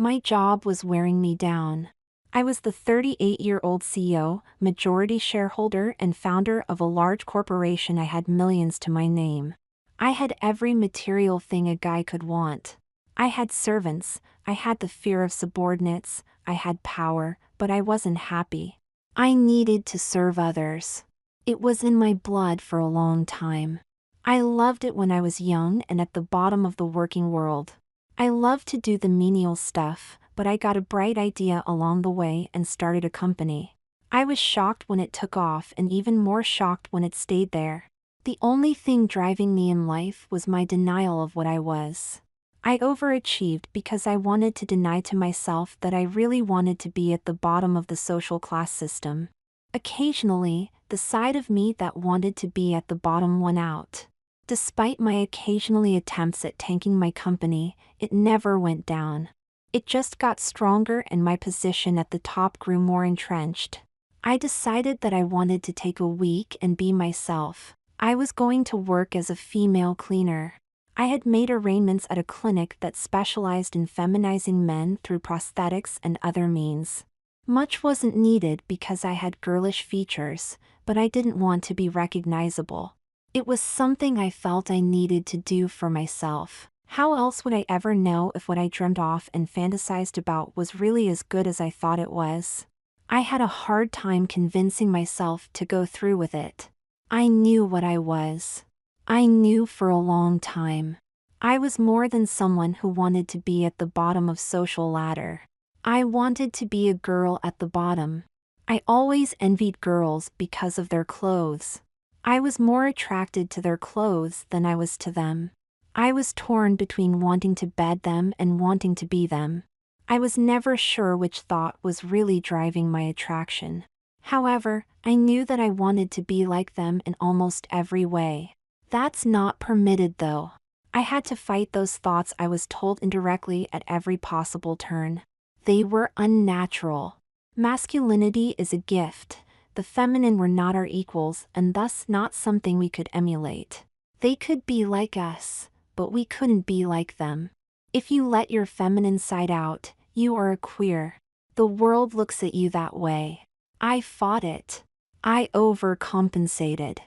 My job was wearing me down. I was the 38-year-old CEO, majority shareholder and founder of a large corporation. I had millions to my name. I had every material thing a guy could want. I had servants, I had the fear of subordinates, I had power, but I wasn't happy. I needed to serve others. It was in my blood for a long time. I loved it when I was young and at the bottom of the working world. I loved to do the menial stuff, but I got a bright idea along the way and started a company. I was shocked when it took off and even more shocked when it stayed there. The only thing driving me in life was my denial of what I was. I overachieved because I wanted to deny to myself that I really wanted to be at the bottom of the social class system. Occasionally, the side of me that wanted to be at the bottom won out. Despite my occasionally attempts at tanking my company, it never went down. It just got stronger and my position at the top grew more entrenched. I decided that I wanted to take a week and be myself. I was going to work as a female cleaner. I had made arrangements at a clinic that specialized in feminizing men through prosthetics and other means. Much wasn't needed because I had girlish features, but I didn't want to be recognizable. It was something I felt I needed to do for myself. How else would I ever know if what I dreamed off and fantasized about was really as good as I thought it was? I had a hard time convincing myself to go through with it. I knew what I was. I knew for a long time. I was more than someone who wanted to be at the bottom of social ladder. I wanted to be a girl at the bottom. I always envied girls because of their clothes. I was more attracted to their clothes than I was to them. I was torn between wanting to bed them and wanting to be them. I was never sure which thought was really driving my attraction. However, I knew that I wanted to be like them in almost every way. That's not permitted though. I had to fight those thoughts I was told indirectly at every possible turn. They were unnatural. Masculinity is a gift. The feminine were not our equals and thus not something we could emulate. They could be like us, but we couldn't be like them. If you let your feminine side out, you are a queer. The world looks at you that way. I fought it. I overcompensated.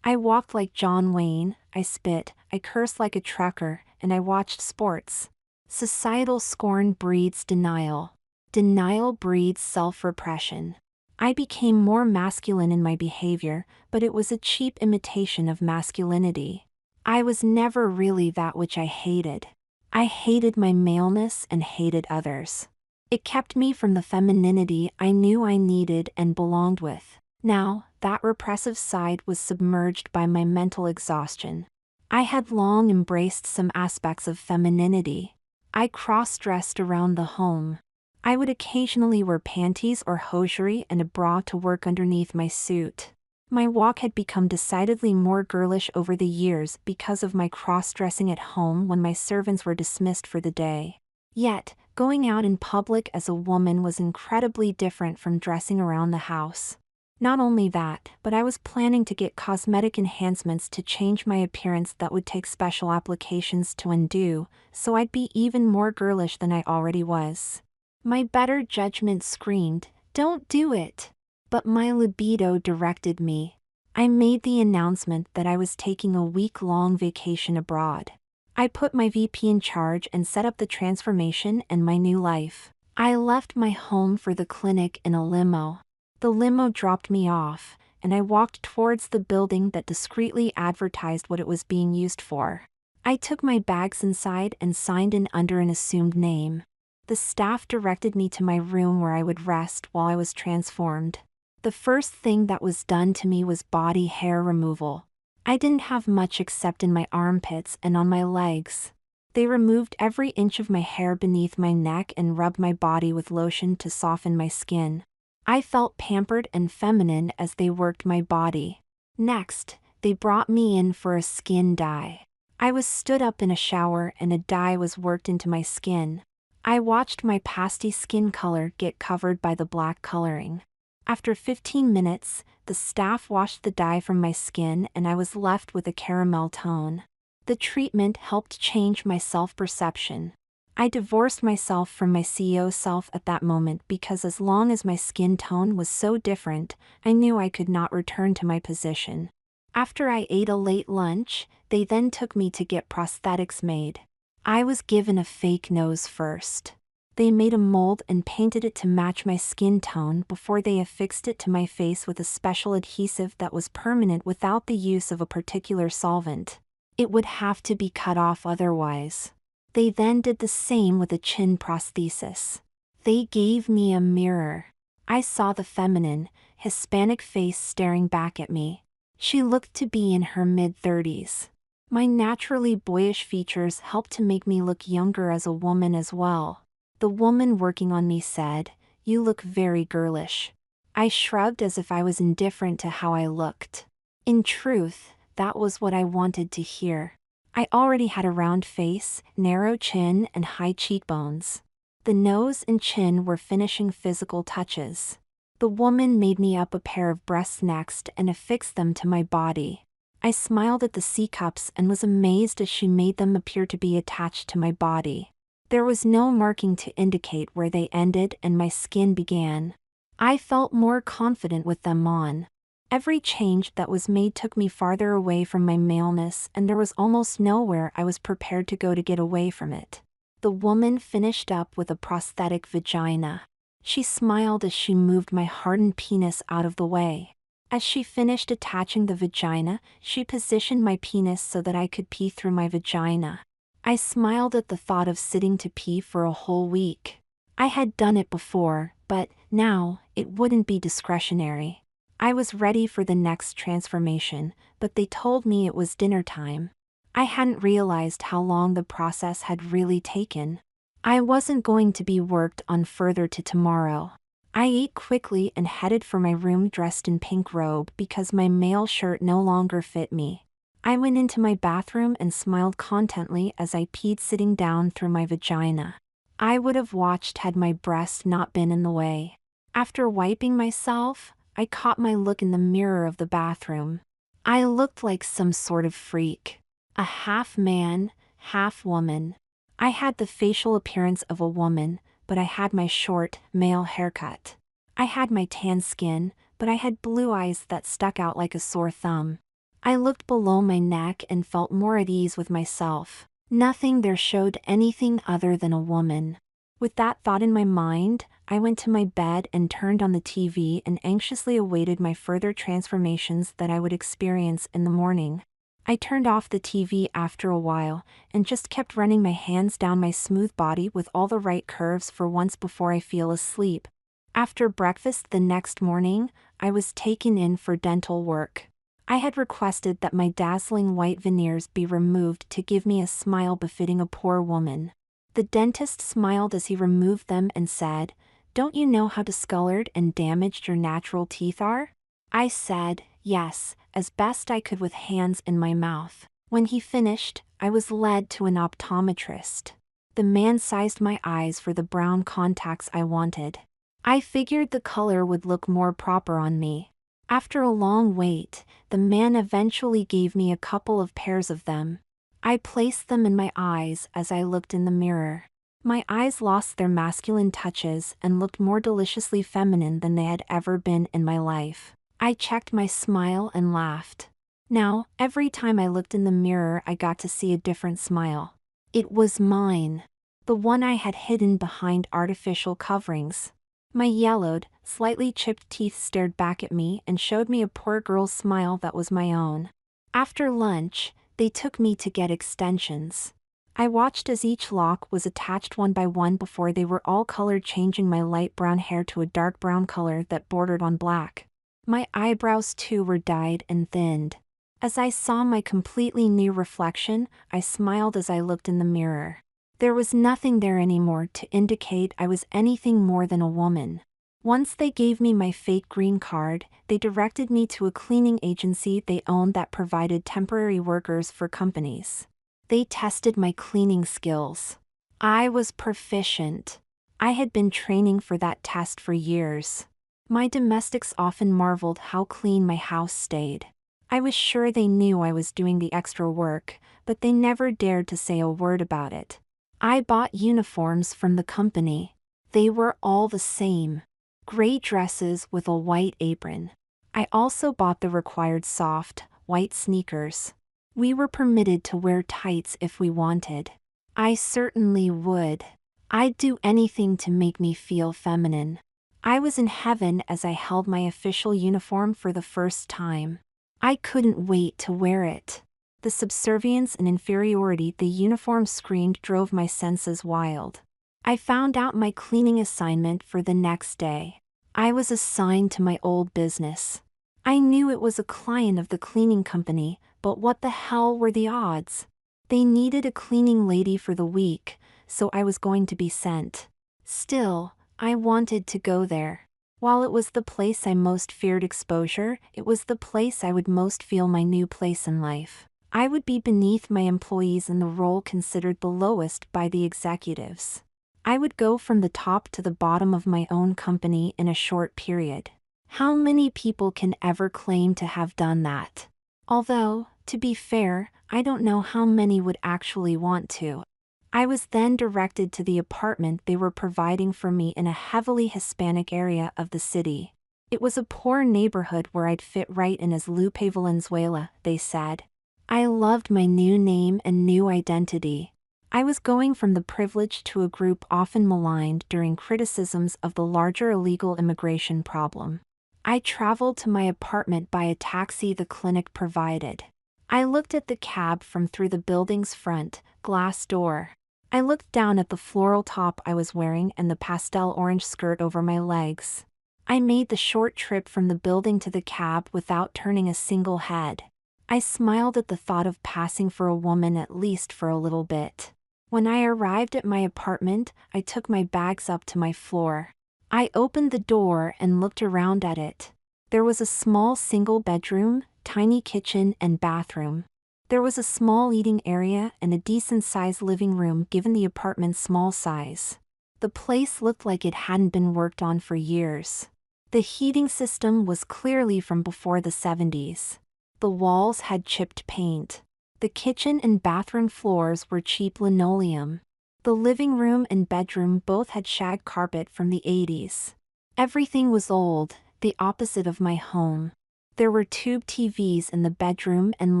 I walked like John Wayne, I spit, I cursed like a trucker, and I watched sports. Societal scorn breeds denial. Denial breeds self-repression. I became more masculine in my behavior, but it was a cheap imitation of masculinity. I was never really that which I hated. I hated my maleness and hated others. It kept me from the femininity I knew I needed and belonged with. Now, that repressive side was submerged by my mental exhaustion. I had long embraced some aspects of femininity. I cross-dressed around the home. I would occasionally wear panties or hosiery and a bra to work underneath my suit. My walk had become decidedly more girlish over the years because of my cross-dressing at home when my servants were dismissed for the day. Yet, going out in public as a woman was incredibly different from dressing around the house. Not only that, but I was planning to get cosmetic enhancements to change my appearance that would take special applications to undo, so I'd be even more girlish than I already was. My better judgment screamed, "Don't do it!" But my libido directed me. I made the announcement that I was taking a week-long vacation abroad. I put my VP in charge and set up the transformation and my new life. I left my home for the clinic in a limo. The limo dropped me off, and I walked towards the building that discreetly advertised what it was being used for. I took my bags inside and signed in under an assumed name. The staff directed me to my room where I would rest while I was transformed. The first thing that was done to me was body hair removal. I didn't have much except in my armpits and on my legs. They removed every inch of my hair beneath my neck and rubbed my body with lotion to soften my skin. I felt pampered and feminine as they worked my body. Next, they brought me in for a skin dye. I was stood up in a shower and a dye was worked into my skin. I watched my pasty skin color get covered by the black coloring. After 15 minutes, the staff washed the dye from my skin and I was left with a caramel tone. The treatment helped change my self-perception. I divorced myself from my CEO self at that moment because as long as my skin tone was so different, I knew I could not return to my position. After I ate a late lunch, they then took me to get prosthetics made. I was given a fake nose first. They made a mold and painted it to match my skin tone before they affixed it to my face with a special adhesive that was permanent without the use of a particular solvent. It would have to be cut off otherwise. They then did the same with a chin prosthesis. They gave me a mirror. I saw the feminine, Hispanic face staring back at me. She looked to be in her mid-30s. My naturally boyish features helped to make me look younger as a woman as well. The woman working on me said, "You look very girlish." I shrugged as if I was indifferent to how I looked. In truth, that was what I wanted to hear. I already had a round face, narrow chin, and high cheekbones. The nose and chin were finishing physical touches. The woman made me up a pair of breasts next and affixed them to my body. I smiled at the C-cups and was amazed as she made them appear to be attached to my body. There was no marking to indicate where they ended and my skin began. I felt more confident with them on. Every change that was made took me farther away from my maleness, and there was almost nowhere I was prepared to go to get away from it. The woman finished up with a prosthetic vagina. She smiled as she moved my hardened penis out of the way. As she finished attaching the vagina, she positioned my penis so that I could pee through my vagina. I smiled at the thought of sitting to pee for a whole week. I had done it before, but now, it wouldn't be discretionary. I was ready for the next transformation, but they told me it was dinner time. I hadn't realized how long the process had really taken. I wasn't going to be worked on further to tomorrow. I ate quickly and headed for my room dressed in pink robe because my male shirt no longer fit me. I went into my bathroom and smiled contently as I peed sitting down through my vagina. I would have watched had my breast not been in the way. After wiping myself, I caught my look in the mirror of the bathroom. I looked like some sort of freak. A half man, half woman. I had the facial appearance of a woman, but I had my short, male haircut. I had my tan skin, but I had blue eyes that stuck out like a sore thumb. I looked below my neck and felt more at ease with myself. Nothing there showed anything other than a woman. With that thought in my mind, I went to my bed and turned on the TV and anxiously awaited my further transformations that I would experience in the morning. I turned off the TV after a while, and just kept running my hands down my smooth body with all the right curves for once before I fell asleep. After breakfast the next morning, I was taken in for dental work. I had requested that my dazzling white veneers be removed to give me a smile befitting a poor woman. The dentist smiled as he removed them and said, "Don't you know how discolored and damaged your natural teeth are?" I said, yes, as best I could with hands in my mouth. When he finished, I was led to an optometrist. The man sized my eyes for the brown contacts I wanted. I figured the color would look more proper on me. After a long wait, the man eventually gave me a couple of pairs of them. I placed them in my eyes as I looked in the mirror. My eyes lost their masculine touches and looked more deliciously feminine than they had ever been in my life. I checked my smile and laughed. Now, every time I looked in the mirror, I got to see a different smile. It was mine. The one I had hidden behind artificial coverings. My yellowed, slightly chipped teeth stared back at me and showed me a poor girl's smile that was my own. After lunch, they took me to get extensions. I watched as each lock was attached one by one before they were all colored, changing my light brown hair to a dark brown color that bordered on black. My eyebrows too were dyed and thinned. As I saw my completely new reflection, I smiled as I looked in the mirror. There was nothing there anymore to indicate I was anything more than a woman. Once they gave me my fake green card, they directed me to a cleaning agency they owned that provided temporary workers for companies. They tested my cleaning skills. I was proficient. I had been training for that test for years. My domestics often marveled how clean my house stayed. I was sure they knew I was doing the extra work, but they never dared to say a word about it. I bought uniforms from the company. They were all the same. Gray dresses with a white apron. I also bought the required soft, white sneakers. We were permitted to wear tights if we wanted. I certainly would. I'd do anything to make me feel feminine. I was in heaven as I held my official uniform for the first time. I couldn't wait to wear it. The subservience and inferiority the uniform screamed drove my senses wild. I found out my cleaning assignment for the next day. I was assigned to my old business. I knew it was a client of the cleaning company, but what the hell were the odds? They needed a cleaning lady for the week, so I was going to be sent. Still, I wanted to go there. While it was the place I most feared exposure, it was the place I would most feel my new place in life. I would be beneath my employees in the role considered the lowest by the executives. I would go from the top to the bottom of my own company in a short period. How many people can ever claim to have done that? Although, to be fair, I don't know how many would actually want to. I was then directed to the apartment they were providing for me in a heavily Hispanic area of the city. It was a poor neighborhood where I'd fit right in as Lupe Valenzuela, they said. I loved my new name and new identity. I was going from the privileged to a group often maligned during criticisms of the larger illegal immigration problem. I traveled to my apartment by a taxi the clinic provided. I looked at the cab from through the building's front glass door. I looked down at the floral top I was wearing and the pastel orange skirt over my legs. I made the short trip from the building to the cab without turning a single head. I smiled at the thought of passing for a woman at least for a little bit. When I arrived at my apartment, I took my bags up to my floor. I opened the door and looked around at it. There was a small single bedroom, tiny kitchen and bathroom. There was a small eating area and a decent-sized living room given the apartment's small size. The place looked like it hadn't been worked on for years. The heating system was clearly from before the 70s. The walls had chipped paint. The kitchen and bathroom floors were cheap linoleum. The living room and bedroom both had shag carpet from the 80s. Everything was old, the opposite of my home. There were tube TVs in the bedroom and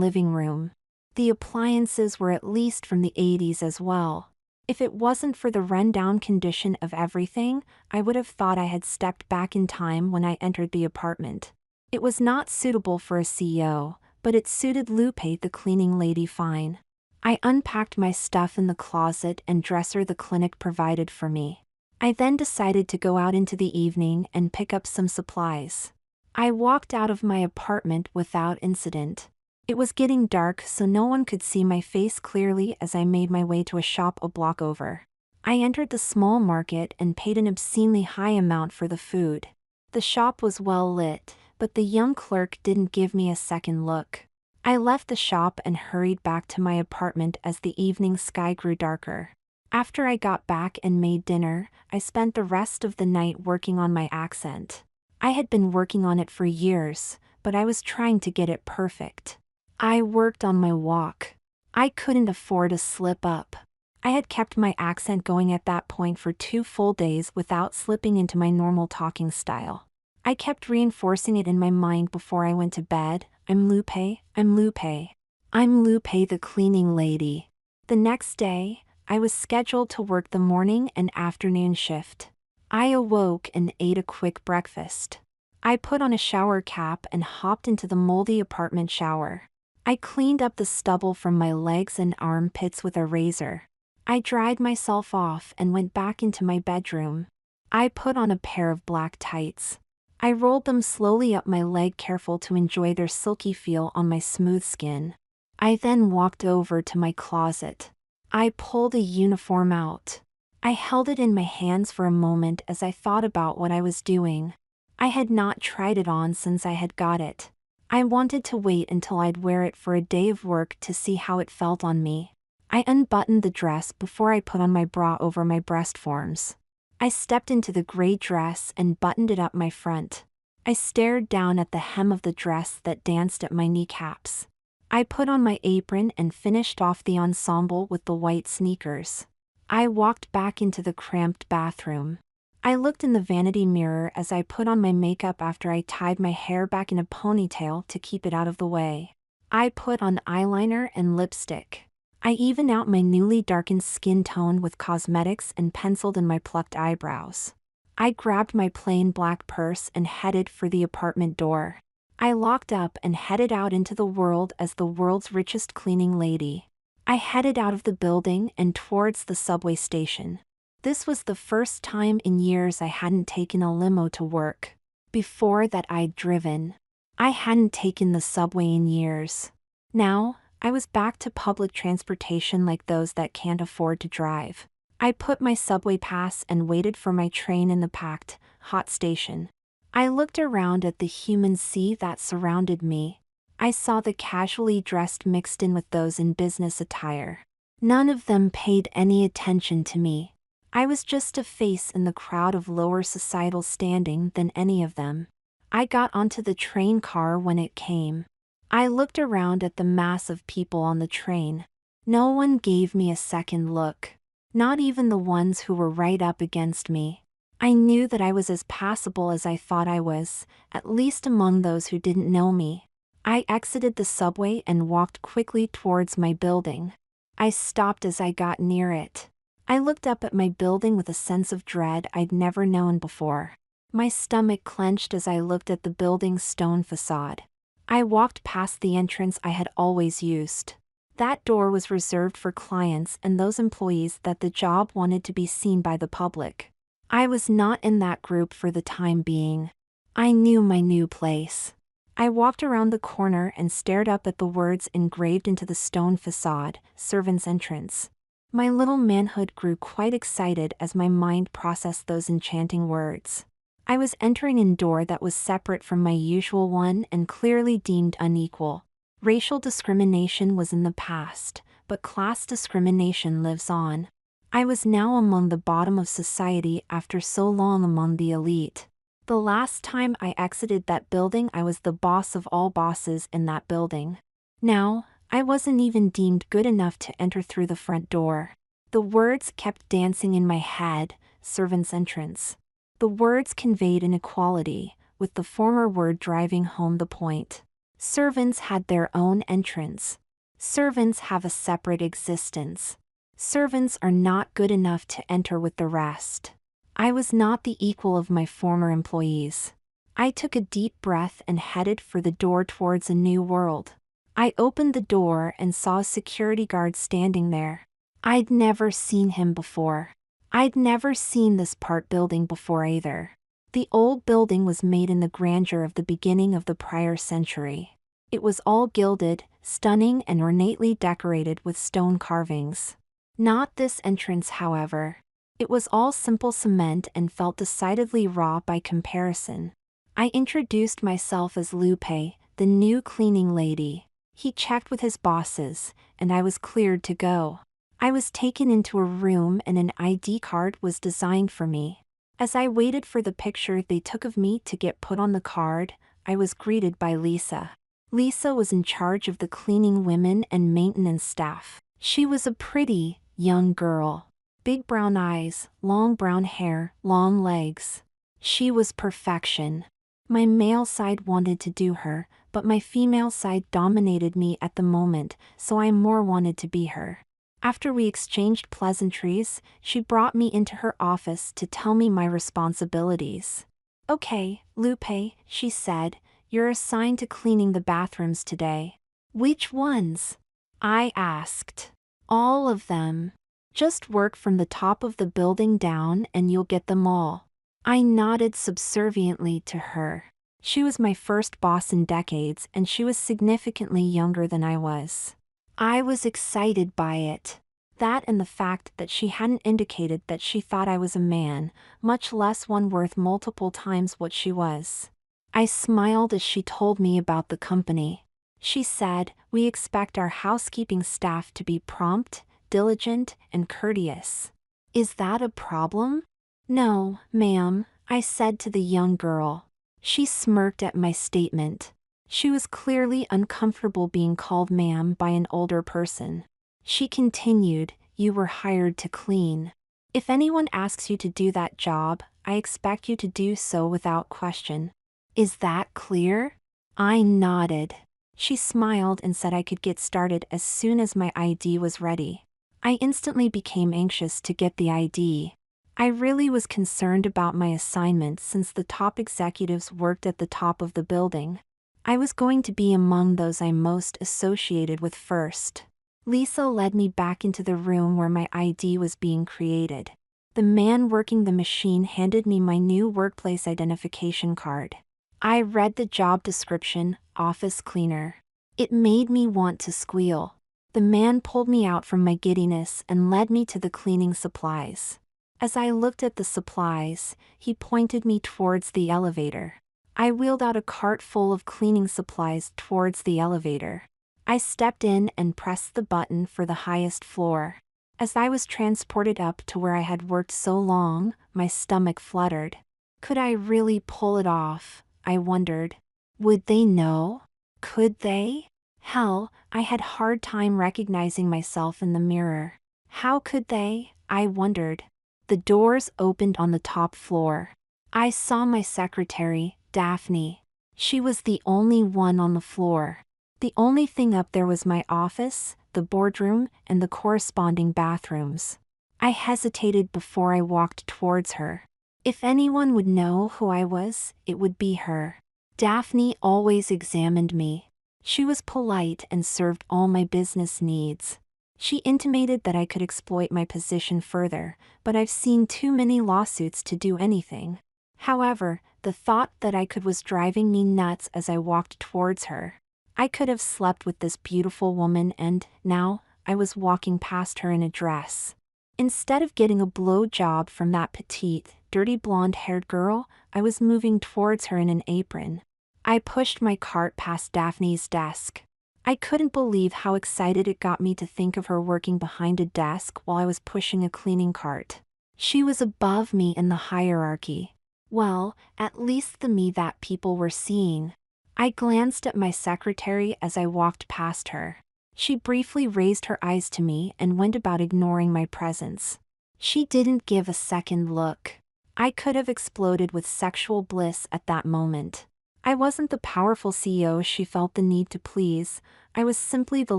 living room. The appliances were at least from the 80s as well. If it wasn't for the run-down condition of everything, I would have thought I had stepped back in time when I entered the apartment. It was not suitable for a CEO, but it suited Lupe the cleaning lady fine. I unpacked my stuff in the closet and dresser the clinic provided for me. I then decided to go out into the evening and pick up some supplies. I walked out of my apartment without incident. It was getting dark so no one could see my face clearly as I made my way to a shop a block over. I entered the small market and paid an obscenely high amount for the food. The shop was well lit, but the young clerk didn't give me a second look. I left the shop and hurried back to my apartment as the evening sky grew darker. After I got back and made dinner, I spent the rest of the night working on my accent. I had been working on it for years, but I was trying to get it perfect. I worked on my walk. I couldn't afford a slip up. I had kept my accent going at that point for 2 full days without slipping into my normal talking style. I kept reinforcing it in my mind before I went to bed. I'm Lupe, I'm Lupe. I'm Lupe the cleaning lady. The next day, I was scheduled to work the morning and afternoon shift. I awoke and ate a quick breakfast. I put on a shower cap and hopped into the moldy apartment shower. I cleaned up the stubble from my legs and armpits with a razor. I dried myself off and went back into my bedroom. I put on a pair of black tights. I rolled them slowly up my leg, careful to enjoy their silky feel on my smooth skin. I then walked over to my closet. I pulled a uniform out. I held it in my hands for a moment as I thought about what I was doing. I had not tried it on since I had got it. I wanted to wait until I'd wear it for a day of work to see how it felt on me. I unbuttoned the dress before I put on my bra over my breast forms. I stepped into the gray dress and buttoned it up my front. I stared down at the hem of the dress that danced at my kneecaps. I put on my apron and finished off the ensemble with the white sneakers. I walked back into the cramped bathroom. I looked in the vanity mirror as I put on my makeup after I tied my hair back in a ponytail to keep it out of the way. I put on eyeliner and lipstick. I even out my newly darkened skin tone with cosmetics and penciled in my plucked eyebrows. I grabbed my plain black purse and headed for the apartment door. I locked up and headed out into the world as the world's richest cleaning lady. I headed out of the building and towards the subway station. This was the first time in years I hadn't taken a limo to work. Before that I'd driven. I hadn't taken the subway in years. Now, I was back to public transportation like those that can't afford to drive. I put my subway pass and waited for my train in the packed, hot station. I looked around at the human sea that surrounded me. I saw the casually dressed mixed in with those in business attire. None of them paid any attention to me. I was just a face in the crowd of lower societal standing than any of them. I got onto the train car when it came. I looked around at the mass of people on the train. No one gave me a second look. Not even the ones who were right up against me. I knew that I was as passable as I thought I was, at least among those who didn't know me. I exited the subway and walked quickly towards my building. I stopped as I got near it. I looked up at my building with a sense of dread I'd never known before. My stomach clenched as I looked at the building's stone facade. I walked past the entrance I had always used. That door was reserved for clients and those employees that the job wanted to be seen by the public. I was not in that group for the time being. I knew my new place. I walked around the corner and stared up at the words engraved into the stone facade, "Servants' Entrance." My little manhood grew quite excited as my mind processed those enchanting words. I was entering a door that was separate from my usual one and clearly deemed unequal. Racial discrimination was in the past, but class discrimination lives on. I was now among the bottom of society after so long among the elite. The last time I exited that building I was the boss of all bosses in that building. Now, I wasn't even deemed good enough to enter through the front door. The words kept dancing in my head, "Servants' Entrance." The words conveyed inequality, with the former word driving home the point. Servants had their own entrance. Servants have a separate existence. Servants are not good enough to enter with the rest. I was not the equal of my former employees. I took a deep breath and headed for the door towards a new world. I opened the door and saw a security guard standing there. I'd never seen him before. I'd never seen this part building before either. The old building was made in the grandeur of the beginning of the prior century. It was all gilded, stunning and ornately decorated with stone carvings. Not this entrance, however. It was all simple cement and felt decidedly raw by comparison. I introduced myself as Lupe, the new cleaning lady. He checked with his bosses, and I was cleared to go. I was taken into a room and an ID card was designed for me. As I waited for the picture they took of me to get put on the card, I was greeted by Lisa. Lisa was in charge of the cleaning women and maintenance staff. She was a pretty, young girl. Big brown eyes, long brown hair, long legs. She was perfection. My male side wanted to do her, but my female side dominated me at the moment, so I more wanted to be her. After we exchanged pleasantries, she brought me into her office to tell me my responsibilities. "Okay, Lupe," she said, "you're assigned to cleaning the bathrooms today." "Which ones?" I asked. "All of them. Just work from the top of the building down and you'll get them all." I nodded subserviently to her. She was my first boss in decades and she was significantly younger than I was. I was excited by it. That and the fact that she hadn't indicated that she thought I was a man, much less one worth multiple times what she was. I smiled as she told me about the company. She said, "We expect our housekeeping staff to be prompt, diligent, and courteous." "Is that a problem?" "No, ma'am," I said to the young girl. She smirked at my statement. She was clearly uncomfortable being called ma'am by an older person. She continued, you were hired to clean. If anyone asks you to do that job, I expect you to do so without question. Is that clear? I nodded. She smiled and said I could get started as soon as my ID was ready. I instantly became anxious to get the ID. I really was concerned about my assignment since the top executives worked at the top of the building. I was going to be among those I'm most associated with first. Lisa led me back into the room where my ID was being created. The man working the machine handed me my new workplace identification card. I read the job description, office cleaner. It made me want to squeal. The man pulled me out from my giddiness and led me to the cleaning supplies. As I looked at the supplies, he pointed me towards the elevator. I wheeled out a cart full of cleaning supplies towards the elevator. I stepped in and pressed the button for the highest floor. As I was transported up to where I had worked so long, my stomach fluttered. Could I really pull it off? I wondered. Would they know? Could they? Hell, I had hard time recognizing myself in the mirror. How could they? I wondered. The doors opened on the top floor. I saw my secretary, Daphne. She was the only one on the floor. The only thing up there was my office, the boardroom, and the corresponding bathrooms. I hesitated before I walked towards her. If anyone would know who I was, it would be her. Daphne always examined me. She was polite and served all my business needs. She intimated that I could exploit my position further, but I've seen too many lawsuits to do anything. However, the thought that I could was driving me nuts as I walked towards her. I could have slept with this beautiful woman and, now, I was walking past her in a dress. Instead of getting a blowjob from that petite, dirty blonde-haired girl, I was moving towards her in an apron. I pushed my cart past Daphne's desk. I couldn't believe how excited it got me to think of her working behind a desk while I was pushing a cleaning cart. She was above me in the hierarchy. Well, at least the me that people were seeing. I glanced at my secretary as I walked past her. She briefly raised her eyes to me and went about ignoring my presence. She didn't give a second look. I could have exploded with sexual bliss at that moment. I wasn't the powerful CEO she felt the need to please. I was simply the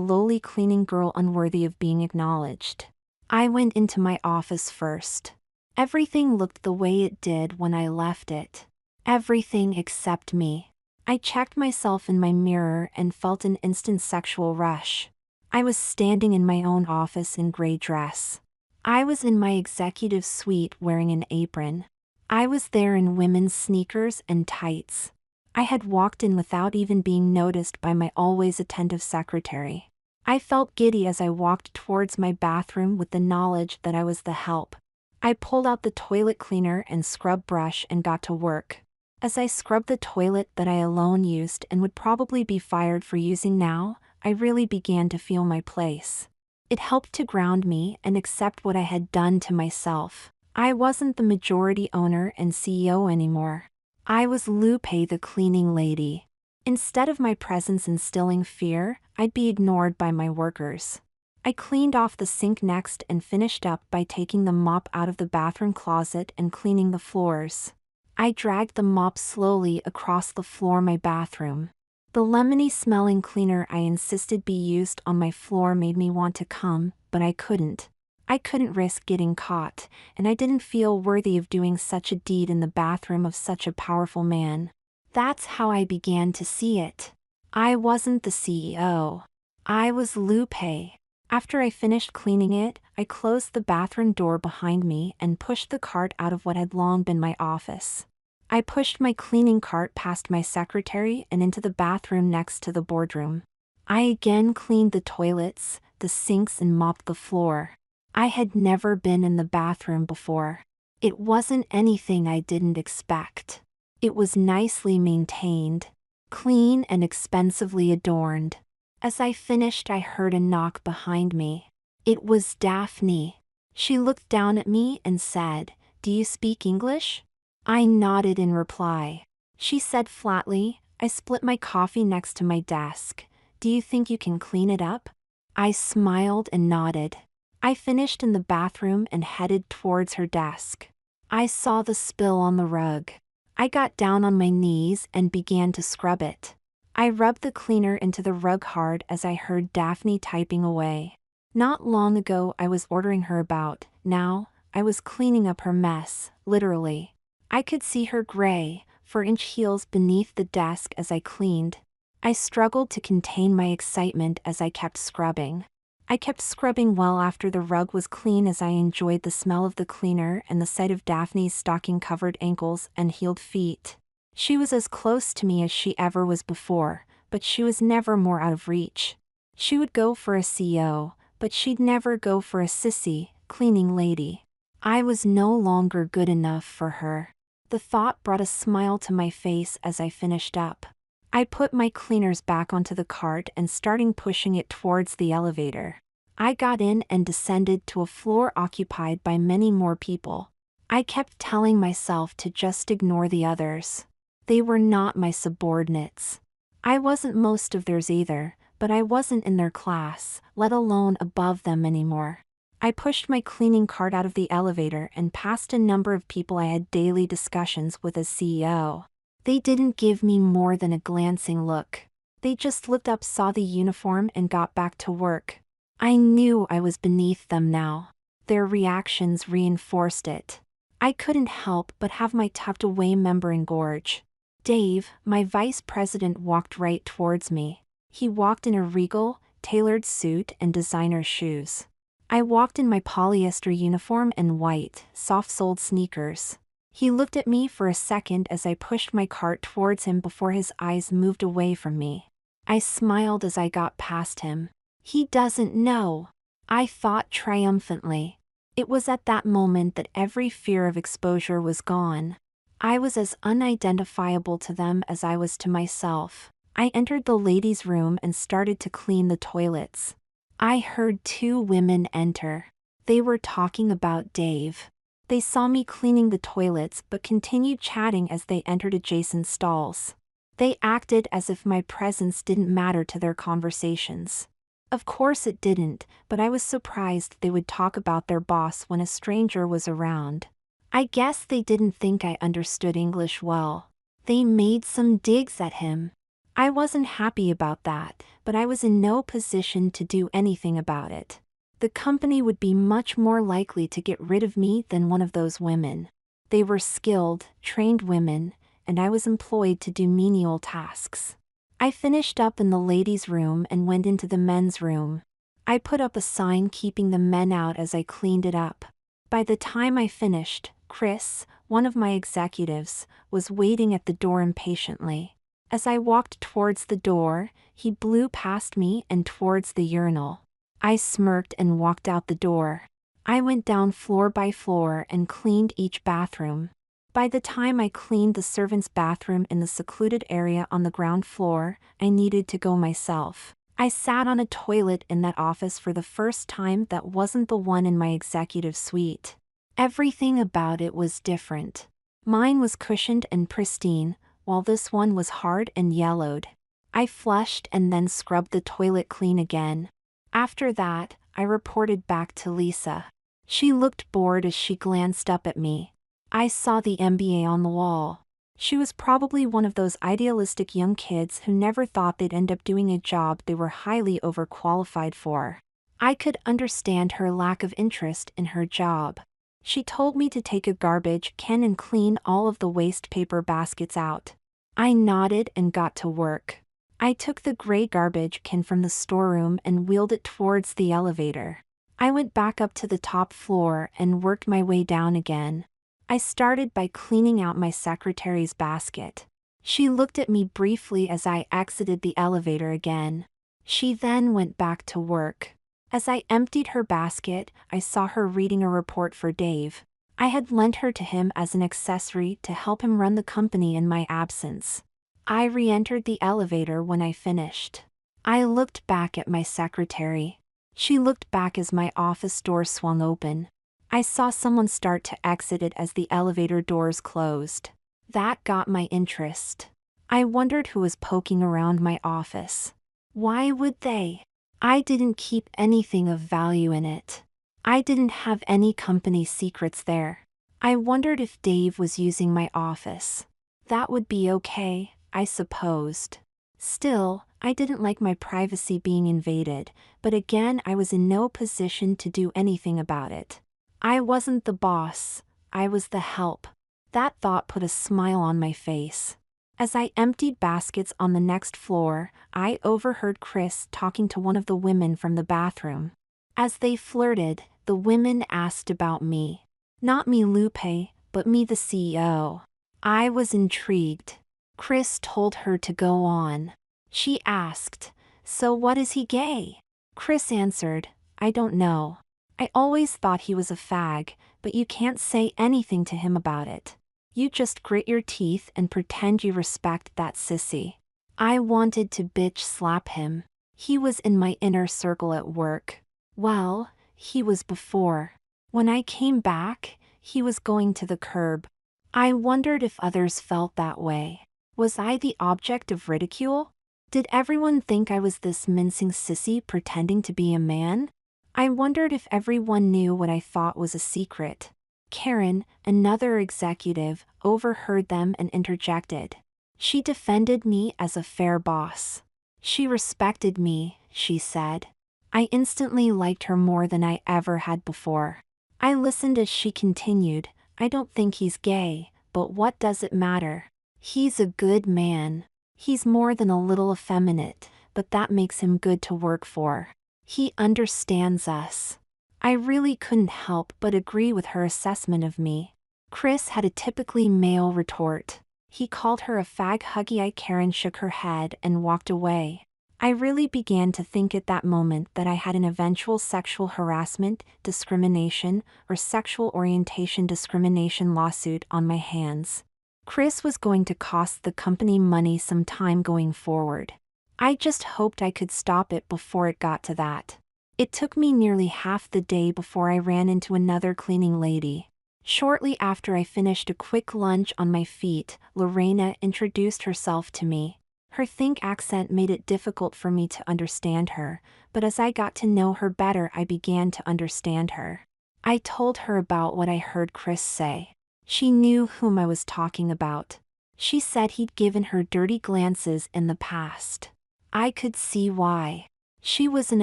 lowly cleaning girl unworthy of being acknowledged. I went into my office first. Everything looked the way it did when I left it. Everything except me. I checked myself in my mirror and felt an instant sexual rush. I was standing in my own office in gray dress. I was in my executive suite wearing an apron. I was there in women's sneakers and tights. I had walked in without even being noticed by my always attentive secretary. I felt giddy as I walked towards my bathroom with the knowledge that I was the help. I pulled out the toilet cleaner and scrub brush and got to work. As I scrubbed the toilet that I alone used and would probably be fired for using now, I really began to feel my place. It helped to ground me and accept what I had done to myself. I wasn't the majority owner and CEO anymore. I was Lupe the cleaning lady. Instead of my presence instilling fear, I'd be ignored by my workers. I cleaned off the sink next and finished up by taking the mop out of the bathroom closet and cleaning the floors. I dragged the mop slowly across the floor of my bathroom. The lemony-smelling cleaner I insisted be used on my floor made me want to come, but I couldn't. I couldn't risk getting caught, and I didn't feel worthy of doing such a deed in the bathroom of such a powerful man. That's how I began to see it. I wasn't the CEO. I was Lupe. After I finished cleaning it, I closed the bathroom door behind me and pushed the cart out of what had long been my office. I pushed my cleaning cart past my secretary and into the bathroom next to the boardroom. I again cleaned the toilets, the sinks, and mopped the floor. I had never been in the bathroom before. It wasn't anything I didn't expect. It was nicely maintained, clean and expensively adorned. As I finished, I heard a knock behind me. It was Daphne. She looked down at me and said, "Do you speak English?" I nodded in reply. She said flatly, "I split my coffee next to my desk. Do you think you can clean it up?" I smiled and nodded. I finished in the bathroom and headed towards her desk. I saw the spill on the rug. I got down on my knees and began to scrub it. I rubbed the cleaner into the rug hard as I heard Daphne typing away. Not long ago I was ordering her about, now, I was cleaning up her mess, literally. I could see her gray, 4-inch heels beneath the desk as I cleaned. I struggled to contain my excitement as I kept scrubbing. I kept scrubbing well after the rug was clean as I enjoyed the smell of the cleaner and the sight of Daphne's stocking-covered ankles and heeled feet. She was as close to me as she ever was before, but she was never more out of reach. She would go for a CEO, but she'd never go for a sissy, cleaning lady. I was no longer good enough for her. The thought brought a smile to my face as I finished up. I put my cleaners back onto the cart and started pushing it towards the elevator. I got in and descended to a floor occupied by many more people. I kept telling myself to just ignore the others. They were not my subordinates. I wasn't most of theirs either, but I wasn't in their class, let alone above them anymore. I pushed my cleaning cart out of the elevator and past a number of people I had daily discussions with as CEO. They didn't give me more than a glancing look. They just looked up, saw the uniform, and got back to work. I knew I was beneath them now. Their reactions reinforced it. I couldn't help but have my tucked away member engorge. Dave, my vice president, walked right towards me. He walked in a regal, tailored suit and designer shoes. I walked in my polyester uniform and white, soft-soled sneakers. He looked at me for a second as I pushed my cart towards him before his eyes moved away from me. I smiled as I got past him. He doesn't know, I thought triumphantly. It was at that moment that every fear of exposure was gone. I was as unidentifiable to them as I was to myself. I entered the ladies' room and started to clean the toilets. I heard 2 women enter. They were talking about Dave. They saw me cleaning the toilets but continued chatting as they entered adjacent stalls. They acted as if my presence didn't matter to their conversations. Of course it didn't, but I was surprised they would talk about their boss when a stranger was around. I guess they didn't think I understood English well. They made some digs at him. I wasn't happy about that, but I was in no position to do anything about it. The company would be much more likely to get rid of me than one of those women. They were skilled, trained women, and I was employed to do menial tasks. I finished up in the ladies' room and went into the men's room. I put up a sign keeping the men out as I cleaned it up. By the time I finished, Chris, one of my executives, was waiting at the door impatiently. As I walked towards the door, he blew past me and towards the urinal. I smirked and walked out the door. I went down floor by floor and cleaned each bathroom. By the time I cleaned the servants' bathroom in the secluded area on the ground floor, I needed to go myself. I sat on a toilet in that office for the first time that wasn't the one in my executive suite. Everything about it was different. Mine was cushioned and pristine, while this one was hard and yellowed. I flushed and then scrubbed the toilet clean again. After that, I reported back to Lisa. She looked bored as she glanced up at me. I saw the MBA on the wall. She was probably one of those idealistic young kids who never thought they'd end up doing a job they were highly overqualified for. I could understand her lack of interest in her job. She told me to take a garbage can and clean all of the waste paper baskets out. I nodded and got to work. I took the gray garbage can from the storeroom and wheeled it towards the elevator. I went back up to the top floor and worked my way down again. I started by cleaning out my secretary's basket. She looked at me briefly as I exited the elevator again. She then went back to work. As I emptied her basket, I saw her reading a report for Dave. I had lent her to him as an accessory to help him run the company in my absence. I re-entered the elevator when I finished. I looked back at my secretary. She looked back as my office door swung open. I saw someone start to exit it as the elevator doors closed. That got my interest. I wondered who was poking around my office. Why would they? I didn't keep anything of value in it. I didn't have any company secrets there. I wondered if Dave was using my office. That would be okay, I supposed. Still, I didn't like my privacy being invaded, but again I was in no position to do anything about it. I wasn't the boss, I was the help. That thought put a smile on my face. As I emptied baskets on the next floor, I overheard Chris talking to one of the women from the bathroom. As they flirted, the women asked about me. Not me Lupe, but me the CEO. I was intrigued. Chris told her to go on. She asked, "So what is he gay?" Chris answered, "I don't know. I always thought he was a fag, but you can't say anything to him about it. You just grit your teeth and pretend you respect that sissy." I wanted to bitch slap him. He was in my inner circle at work. Well, he was before. When I came back, he was going to the curb. I wondered if others felt that way. Was I the object of ridicule? Did everyone think I was this mincing sissy pretending to be a man? I wondered if everyone knew what I thought was a secret. Karen, another executive, overheard them and interjected. She defended me as a fair boss. She respected me, she said. I instantly liked her more than I ever had before. I listened as she continued, "I don't think he's gay, but what does it matter? He's a good man. He's more than a little effeminate, but that makes him good to work for. He understands us." I really couldn't help but agree with her assessment of me. Chris had a typically male retort. He called her a fag huggy. Karen shook her head and walked away. I really began to think at that moment that I had an eventual sexual harassment, discrimination, or sexual orientation discrimination lawsuit on my hands. Chris was going to cost the company money some time going forward. I just hoped I could stop it before it got to that. It took me nearly half the day before I ran into another cleaning lady. Shortly after I finished a quick lunch on my feet, Lorena introduced herself to me. Her thick accent made it difficult for me to understand her, but as I got to know her better I began to understand her. I told her about what I heard Chris say. She knew whom I was talking about. She said he'd given her dirty glances in the past. I could see why. She was an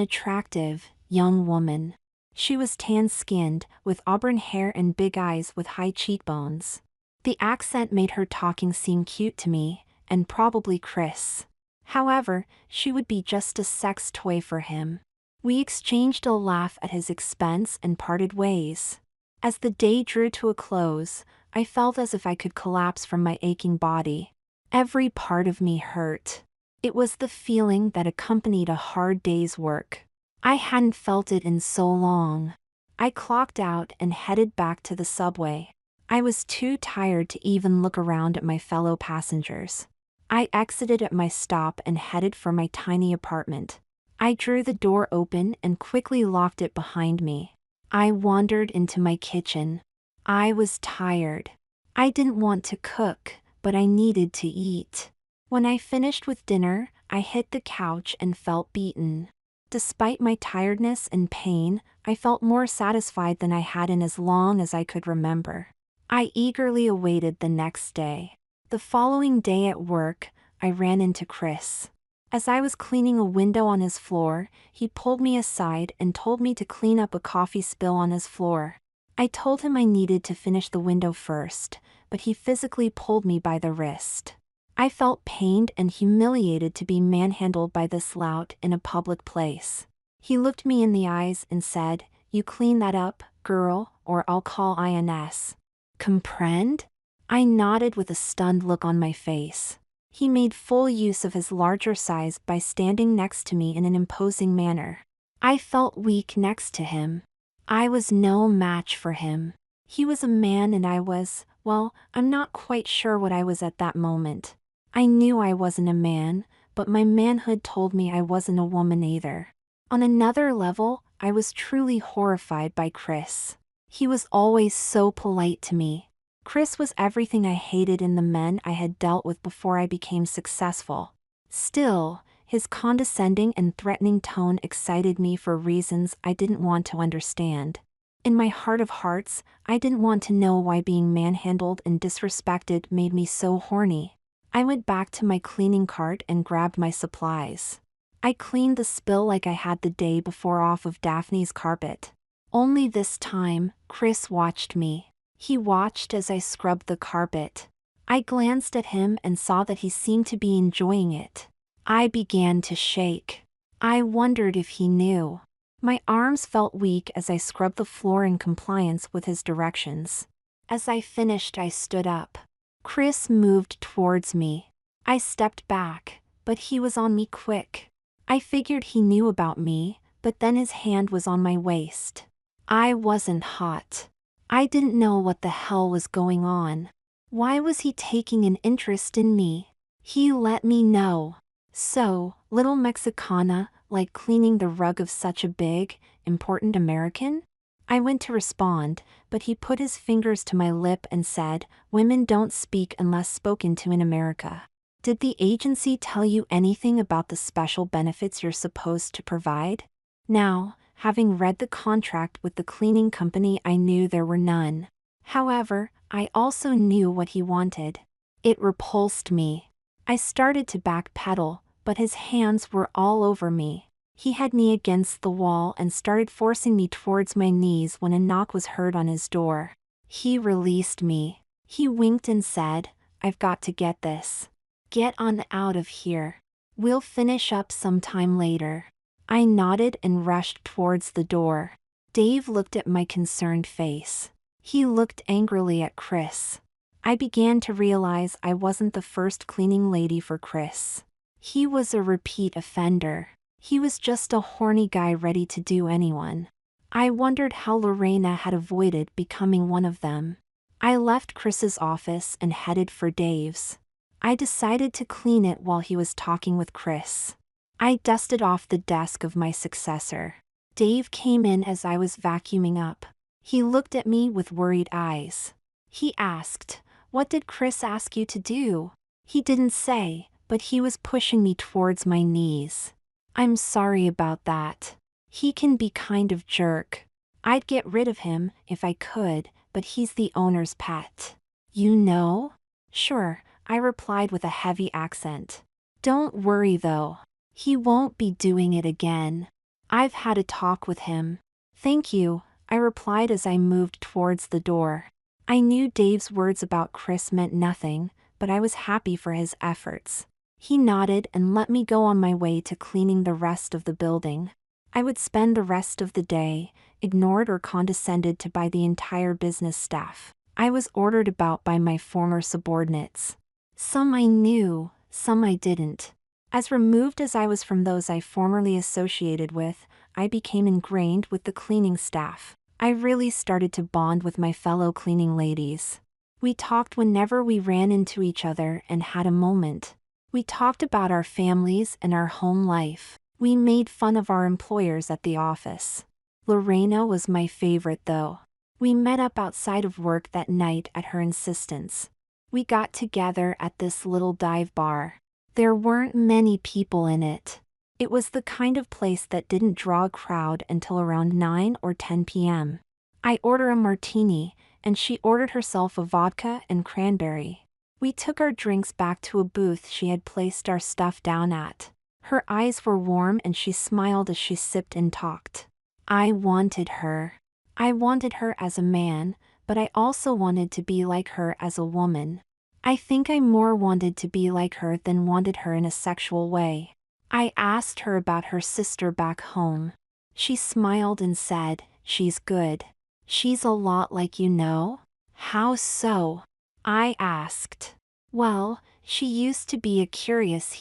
attractive, young woman. She was tan-skinned, with auburn hair and big eyes with high cheekbones. The accent made her talking seem cute to me, and probably Chris. However, she would be just a sex toy for him. We exchanged a laugh at his expense and parted ways. As the day drew to a close, I felt as if I could collapse from my aching body. Every part of me hurt. It was the feeling that accompanied a hard day's work. I hadn't felt it in so long. I clocked out and headed back to the subway. I was too tired to even look around at my fellow passengers. I exited at my stop and headed for my tiny apartment. I drew the door open and quickly locked it behind me. I wandered into my kitchen. I was tired. I didn't want to cook, but I needed to eat. When I finished with dinner, I hit the couch and felt beaten. Despite my tiredness and pain, I felt more satisfied than I had in as long as I could remember. I eagerly awaited the next day. The following day at work, I ran into Chris. As I was cleaning a window on his floor, he pulled me aside and told me to clean up a coffee spill on his floor. I told him I needed to finish the window first, but he physically pulled me by the wrist. I felt pained and humiliated to be manhandled by this lout in a public place. He looked me in the eyes and said, "You clean that up, girl, or I'll call INS. Comprend?" I nodded with a stunned look on my face. He made full use of his larger size by standing next to me in an imposing manner. I felt weak next to him. I was no match for him. He was a man and I was, well, I'm not quite sure what I was at that moment. I knew I wasn't a man, but my manhood told me I wasn't a woman either. On another level, I was truly horrified by Chris. He was always so polite to me. Chris was everything I hated in the men I had dealt with before I became successful. Still, his condescending and threatening tone excited me for reasons I didn't want to understand. In my heart of hearts, I didn't want to know why being manhandled and disrespected made me so horny. I went back to my cleaning cart and grabbed my supplies. I cleaned the spill like I had the day before off of Daphne's carpet. Only this time, Chris watched me. He watched as I scrubbed the carpet. I glanced at him and saw that he seemed to be enjoying it. I began to shake. I wondered if he knew. My arms felt weak as I scrubbed the floor in compliance with his directions. As I finished, I stood up. Chris moved towards me. I stepped back, but he was on me quick. I figured he knew about me, but then his hand was on my waist. I wasn't hot. I didn't know what the hell was going on. Why was he taking an interest in me? He let me know. So, little Mexicana, like cleaning the rug of such a big, important American? I went to respond, but he put his fingers to my lip and said, "Women don't speak unless spoken to in America. Did the agency tell you anything about the special benefits you're supposed to provide?" Now, having read the contract with the cleaning company, I knew there were none. However, I also knew what he wanted. It repulsed me. I started to backpedal, but his hands were all over me. He had me against the wall and started forcing me towards my knees when a knock was heard on his door. He released me. He winked and said, "I've got to get this. Get on out of here. We'll finish up sometime later." I nodded and rushed towards the door. Dave looked at my concerned face. He looked angrily at Chris. I began to realize I wasn't the first cleaning lady for Chris. He was a repeat offender. He was just a horny guy ready to do anyone. I wondered how Lorena had avoided becoming one of them. I left Chris's office and headed for Dave's. I decided to clean it while he was talking with Chris. I dusted off the desk of my successor. Dave came in as I was vacuuming up. He looked at me with worried eyes. He asked, "What did Chris ask you to do?" He didn't say, but he was pushing me towards my knees. "I'm sorry about that. He can be kind of jerk. I'd get rid of him if I could, but he's the owner's pet." "You know?" "Sure," I replied with a heavy accent. "Don't worry though. He won't be doing it again. I've had a talk with him." "Thank you," I replied as I moved towards the door. I knew Dave's words about Chris meant nothing, but I was happy for his efforts. He nodded and let me go on my way to cleaning the rest of the building. I would spend the rest of the day, ignored or condescended to by the entire business staff. I was ordered about by my former subordinates. Some I knew, some I didn't. As removed as I was from those I formerly associated with, I became ingrained with the cleaning staff. I really started to bond with my fellow cleaning ladies. We talked whenever we ran into each other and had a moment. We talked about our families and our home life. We made fun of our employers at the office. Lorena was my favorite though. We met up outside of work that night at her insistence. We got together at this little dive bar. There weren't many people in it. It was the kind of place that didn't draw a crowd until around 9 or 10 p.m. I ordered a martini, and she ordered herself a vodka and cranberry. We took our drinks back to a booth she had placed our stuff down at. Her eyes were warm and she smiled as she sipped and talked. I wanted her. I wanted her as a man, but I also wanted to be like her as a woman. I think I more wanted to be like her than wanted her in a sexual way. I asked her about her sister back home. She smiled and said, "She's good. She's a lot like you know." "How so?" I asked. "Well, she used to be a curious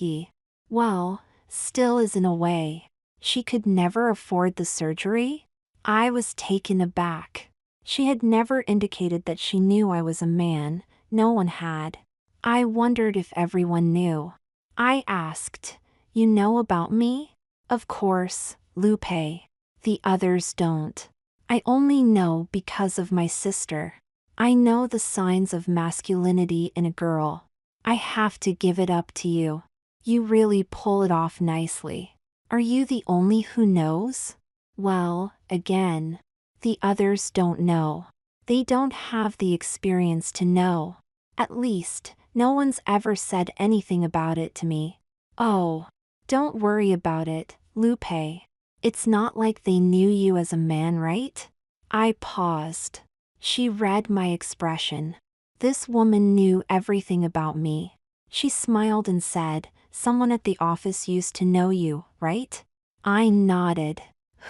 well, still is in a way. She could never afford the surgery." I was taken aback. She had never indicated that she knew I was a man. No one had. I wondered if everyone knew. I asked, "You know about me?" "Of course, Lupe. The others don't. I only know because of my sister. I know the signs of masculinity in a girl. I have to give it up to you. You really pull it off nicely. Are you the only who knows?" Well, again. The others don't know. They don't have the experience to know. At least, no one's ever said anything about it to me. Oh, don't worry about it, Lupe. It's not like they knew you as a man, right? I paused. She read my expression. This woman knew everything about me. She smiled and said, "Someone at the office used to know you, right?" I nodded.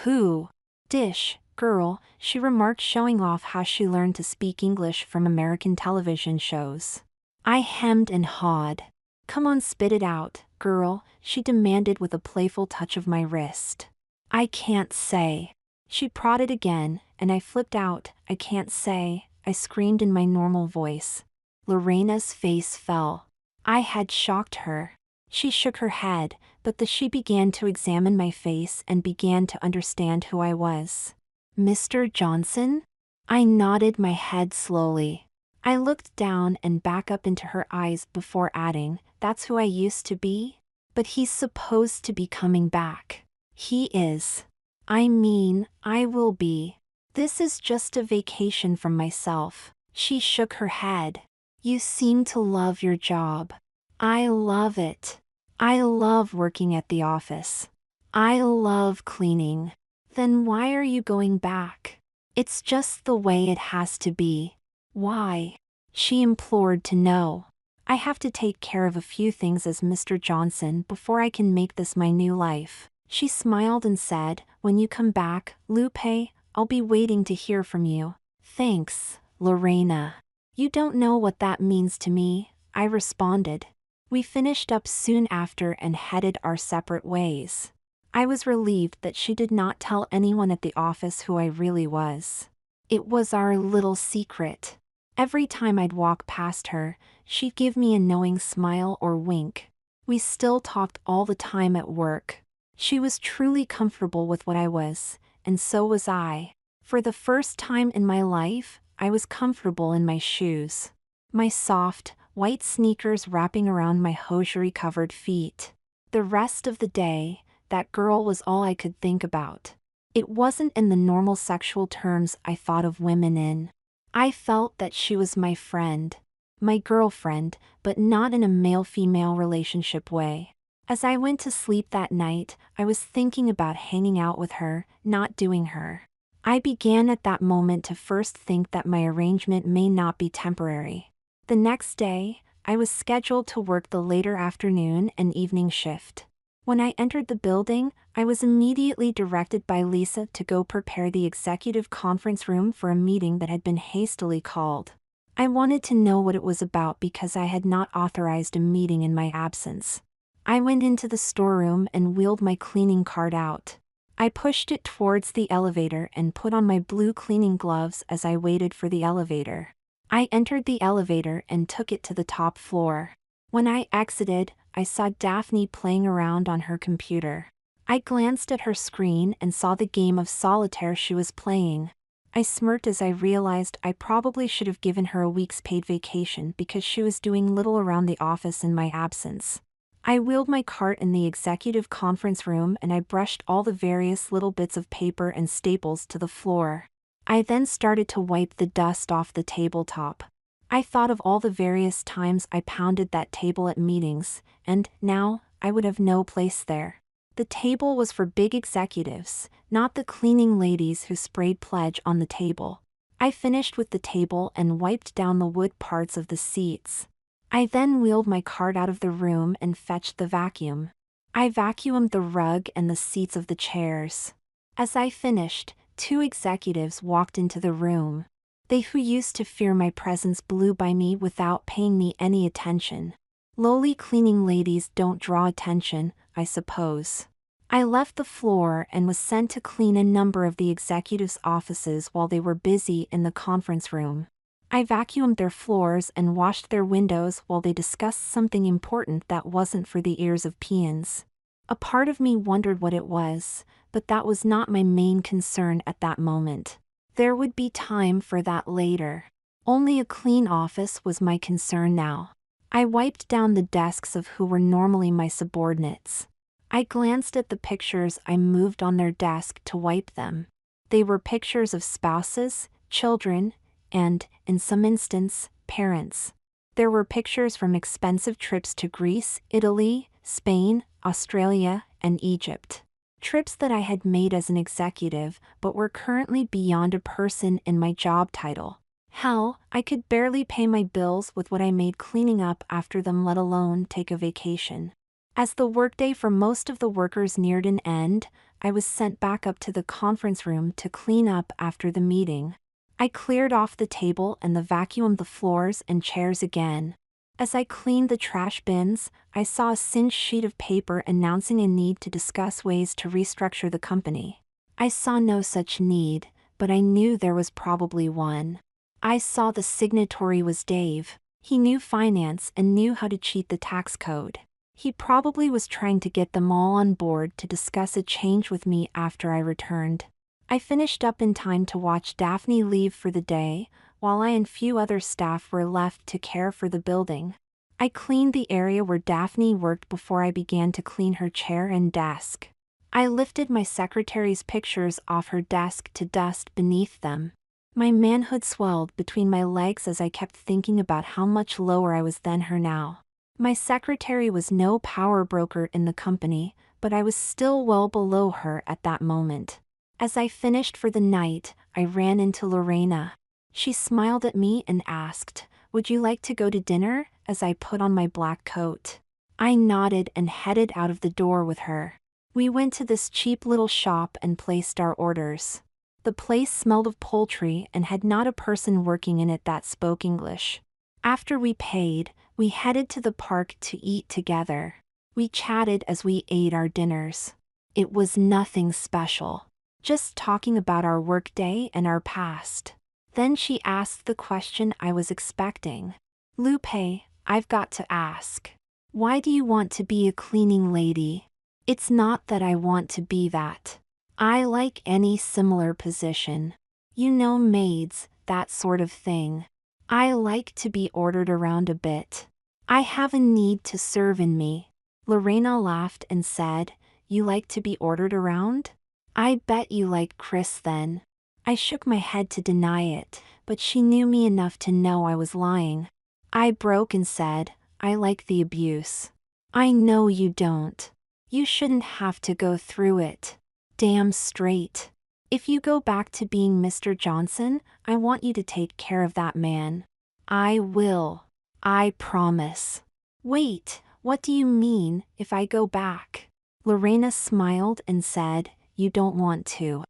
"Who?" "Dish, girl," she remarked, showing off how she learned to speak English from American television shows. I hemmed and hawed. "Come on, spit it out, girl," she demanded with a playful touch of my wrist. "I can't say." She prodded again, and I flipped out. "I can't say," I screamed in my normal voice. Lorena's face fell. I had shocked her. She shook her head, but she began to examine my face and began to understand who I was. "Mr. Johnson?" I nodded my head slowly. I looked down and back up into her eyes before adding, "That's who I used to be? But he's supposed to be coming back." "He is. I mean, I will be. This is just a vacation from myself." She shook her head. "You seem to love your job." "I love it. I love working at the office. I love cleaning." "Then why are you going back?" "It's just the way it has to be." "Why?" She implored to know. "I have to take care of a few things as Mr. Johnson before I can make this my new life." She smiled and said, "When you come back, Lupe, I'll be waiting to hear from you." "Thanks, Lorena. You don't know what that means to me," I responded. We finished up soon after and headed our separate ways. I was relieved that she did not tell anyone at the office who I really was. It was our little secret. Every time I'd walk past her, she'd give me a knowing smile or wink. We still talked all the time at work. She was truly comfortable with what I was, and so was I. For the first time in my life, I was comfortable in my shoes. My soft, white sneakers wrapping around my hosiery-covered feet. The rest of the day, that girl was all I could think about. It wasn't in the normal sexual terms I thought of women in. I felt that she was my friend, my girlfriend, but not in a male-female relationship way. As I went to sleep that night, I was thinking about hanging out with her, not doing her. I began at that moment to first think that my arrangement may not be temporary. The next day, I was scheduled to work the later afternoon and evening shift. When I entered the building, I was immediately directed by Lisa to go prepare the executive conference room for a meeting that had been hastily called. I wanted to know what it was about because I had not authorized a meeting in my absence. I went into the storeroom and wheeled my cleaning cart out. I pushed it towards the elevator and put on my blue cleaning gloves as I waited for the elevator. I entered the elevator and took it to the top floor. When I exited, I saw Daphne playing around on her computer. I glanced at her screen and saw the game of solitaire she was playing. I smirked as I realized I probably should have given her a week's paid vacation because she was doing little around the office in my absence. I wheeled my cart in the executive conference room and I brushed all the various little bits of paper and staples to the floor. I then started to wipe the dust off the tabletop. I thought of all the various times I pounded that table at meetings, and now, I would have no place there. The table was for big executives, not the cleaning ladies who sprayed pledge on the table. I finished with the table and wiped down the wood parts of the seats. I then wheeled my cart out of the room and fetched the vacuum. I vacuumed the rug and the seats of the chairs. As I finished, 2 executives walked into the room. They who used to fear my presence blew by me without paying me any attention. Lowly cleaning ladies don't draw attention, I suppose. I left the floor and was sent to clean a number of the executives' offices while they were busy in the conference room. I vacuumed their floors and washed their windows while they discussed something important that wasn't for the ears of peons. A part of me wondered what it was, but that was not my main concern at that moment. There would be time for that later. Only a clean office was my concern now. I wiped down the desks of who were normally my subordinates. I glanced at the pictures I moved on their desk to wipe them. They were pictures of spouses, children, and, in some instances, parents. There were pictures from expensive trips to Greece, Italy, Spain, Australia, and Egypt. Trips that I had made as an executive but were currently beyond a person in my job title. Hell, I could barely pay my bills with what I made cleaning up after them, let alone take a vacation. As the workday for most of the workers neared an end, I was sent back up to the conference room to clean up after the meeting. I cleared off the table and vacuumed the floors and chairs again. As I cleaned the trash bins, I saw a singed sheet of paper announcing a need to discuss ways to restructure the company. I saw no such need, but I knew there was probably one. I saw the signatory was Dave. He knew finance and knew how to cheat the tax code. He probably was trying to get them all on board to discuss a change with me after I returned. I finished up in time to watch Daphne leave for the day, while I and few other staff were left to care for the building. I cleaned the area where Daphne worked before I began to clean her chair and desk. I lifted my secretary's pictures off her desk to dust beneath them. My manhood swelled between my legs as I kept thinking about how much lower I was than her now. My secretary was no power broker in the company, but I was still well below her at that moment. As I finished for the night, I ran into Lorena. She smiled at me and asked, "Would you like to go to dinner?" as I put on my black coat. I nodded and headed out of the door with her. We went to this cheap little shop and placed our orders. The place smelled of poultry and had not a person working in it that spoke English. After we paid, we headed to the park to eat together. We chatted as we ate our dinners. It was nothing special. Just talking about our workday and our past. Then she asked the question I was expecting. "Lupe, I've got to ask. Why do you want to be a cleaning lady?" "It's not that I want to be that. I like any similar position. You know, maids, that sort of thing. I like to be ordered around a bit. I have a need to serve in me." Lorena laughed and said, "You like to be ordered around? I bet you like Chris then." I shook my head to deny it, but she knew me enough to know I was lying. I broke and said, "I like the abuse." "I know you don't. You shouldn't have to go through it." "Damn straight. If you go back to being Mr. Johnson, I want you to take care of that man." "I will. I promise." "Wait, what do you mean, if I go back?" Lorena smiled and said, "You don't want to."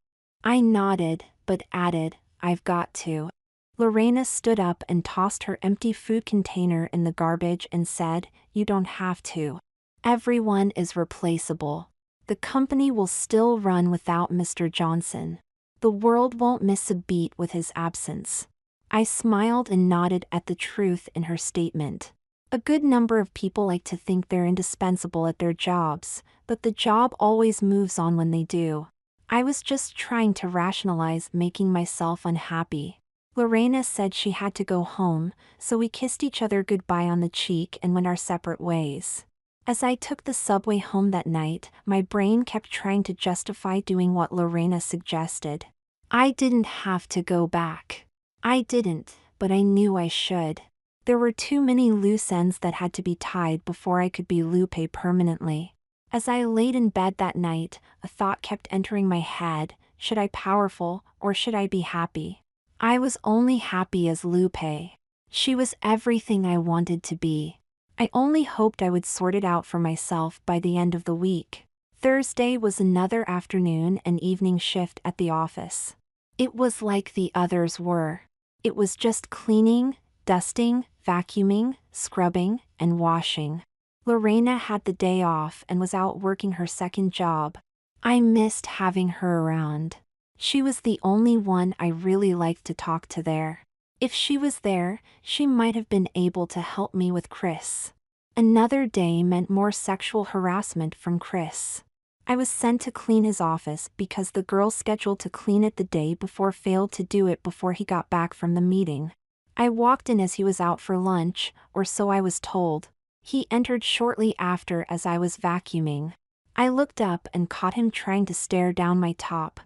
I nodded, but added, "I've got to." Lorena stood up and tossed her empty food container in the garbage and said, "You don't have to. Everyone is replaceable. The company will still run without Mr. Johnson. The world won't miss a beat with his absence." I smiled and nodded at the truth in her statement. A good number of people like to think they're indispensable at their jobs, but the job always moves on when they do. I was just trying to rationalize making myself unhappy. Lorena said she had to go home, so we kissed each other goodbye on the cheek and went our separate ways. As I took the subway home that night, my brain kept trying to justify doing what Lorena suggested. I didn't have to go back. I didn't, but I knew I should. There were too many loose ends that had to be tied before I could be Lupe permanently. As I laid in bed that night, a thought kept entering my head: should I be powerful, or should I be happy? I was only happy as Lupe. She was everything I wanted to be. I only hoped I would sort it out for myself by the end of the week. Thursday was another afternoon and evening shift at the office. It was like the others were. It was just cleaning, dusting, vacuuming, scrubbing, and washing. Lorena had the day off and was out working her second job. I missed having her around. She was the only one I really liked to talk to there. If she was there, she might have been able to help me with Chris. Another day meant more sexual harassment from Chris. I was sent to clean his office because the girl scheduled to clean it the day before failed to do it before he got back from the meeting. I walked in as he was out for lunch, or so I was told. He entered shortly after as I was vacuuming. I looked up and caught him trying to stare down my top.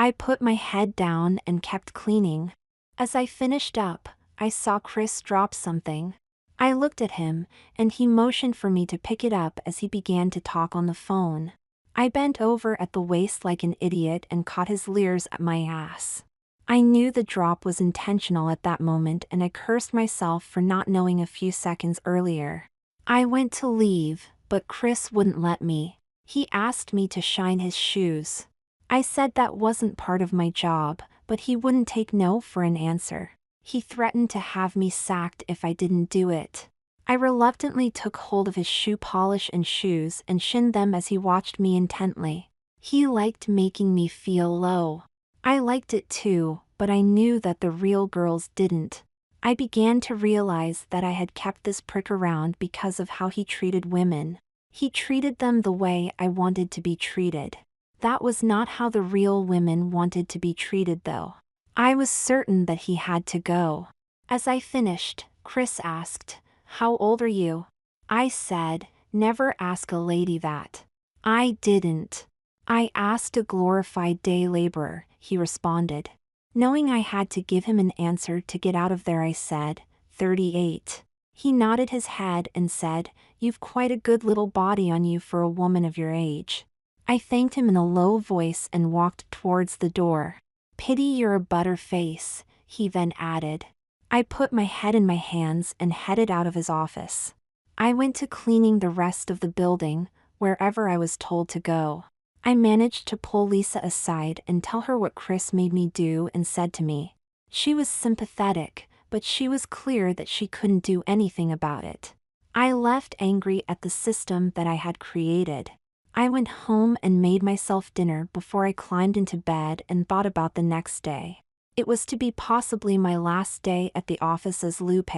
I put my head down and kept cleaning. As I finished up, I saw Chris drop something. I looked at him, and he motioned for me to pick it up as he began to talk on the phone. I bent over at the waist like an idiot and caught his leers at my ass. I knew the drop was intentional at that moment, and I cursed myself for not knowing a few seconds earlier. I went to leave, but Chris wouldn't let me. He asked me to shine his shoes. I said that wasn't part of my job, but he wouldn't take no for an answer. He threatened to have me sacked if I didn't do it. I reluctantly took hold of his shoe polish and shoes and shined them as he watched me intently. He liked making me feel low. I liked it too, but I knew that the real girls didn't. I began to realize that I had kept this prick around because of how he treated women. He treated them the way I wanted to be treated. That was not how the real women wanted to be treated though. I was certain that he had to go. As I finished, Chris asked, "How old are you?" I said, "Never ask a lady that." I didn't. "I asked a glorified day laborer," he responded. Knowing I had to give him an answer to get out of there, I said, 38. He nodded his head and said, "You've quite a good little body on you for a woman of your age." I thanked him in a low voice and walked towards the door. "Pity you're a butterface," he then added. I put my head in my hands and headed out of his office. I went to cleaning the rest of the building, wherever I was told to go. I managed to pull Lisa aside and tell her what Chris made me do and said to me. She was sympathetic, but she was clear that she couldn't do anything about it. I left angry at the system that I had created. I went home and made myself dinner before I climbed into bed and thought about the next day. It was to be possibly my last day at the office as Lupe.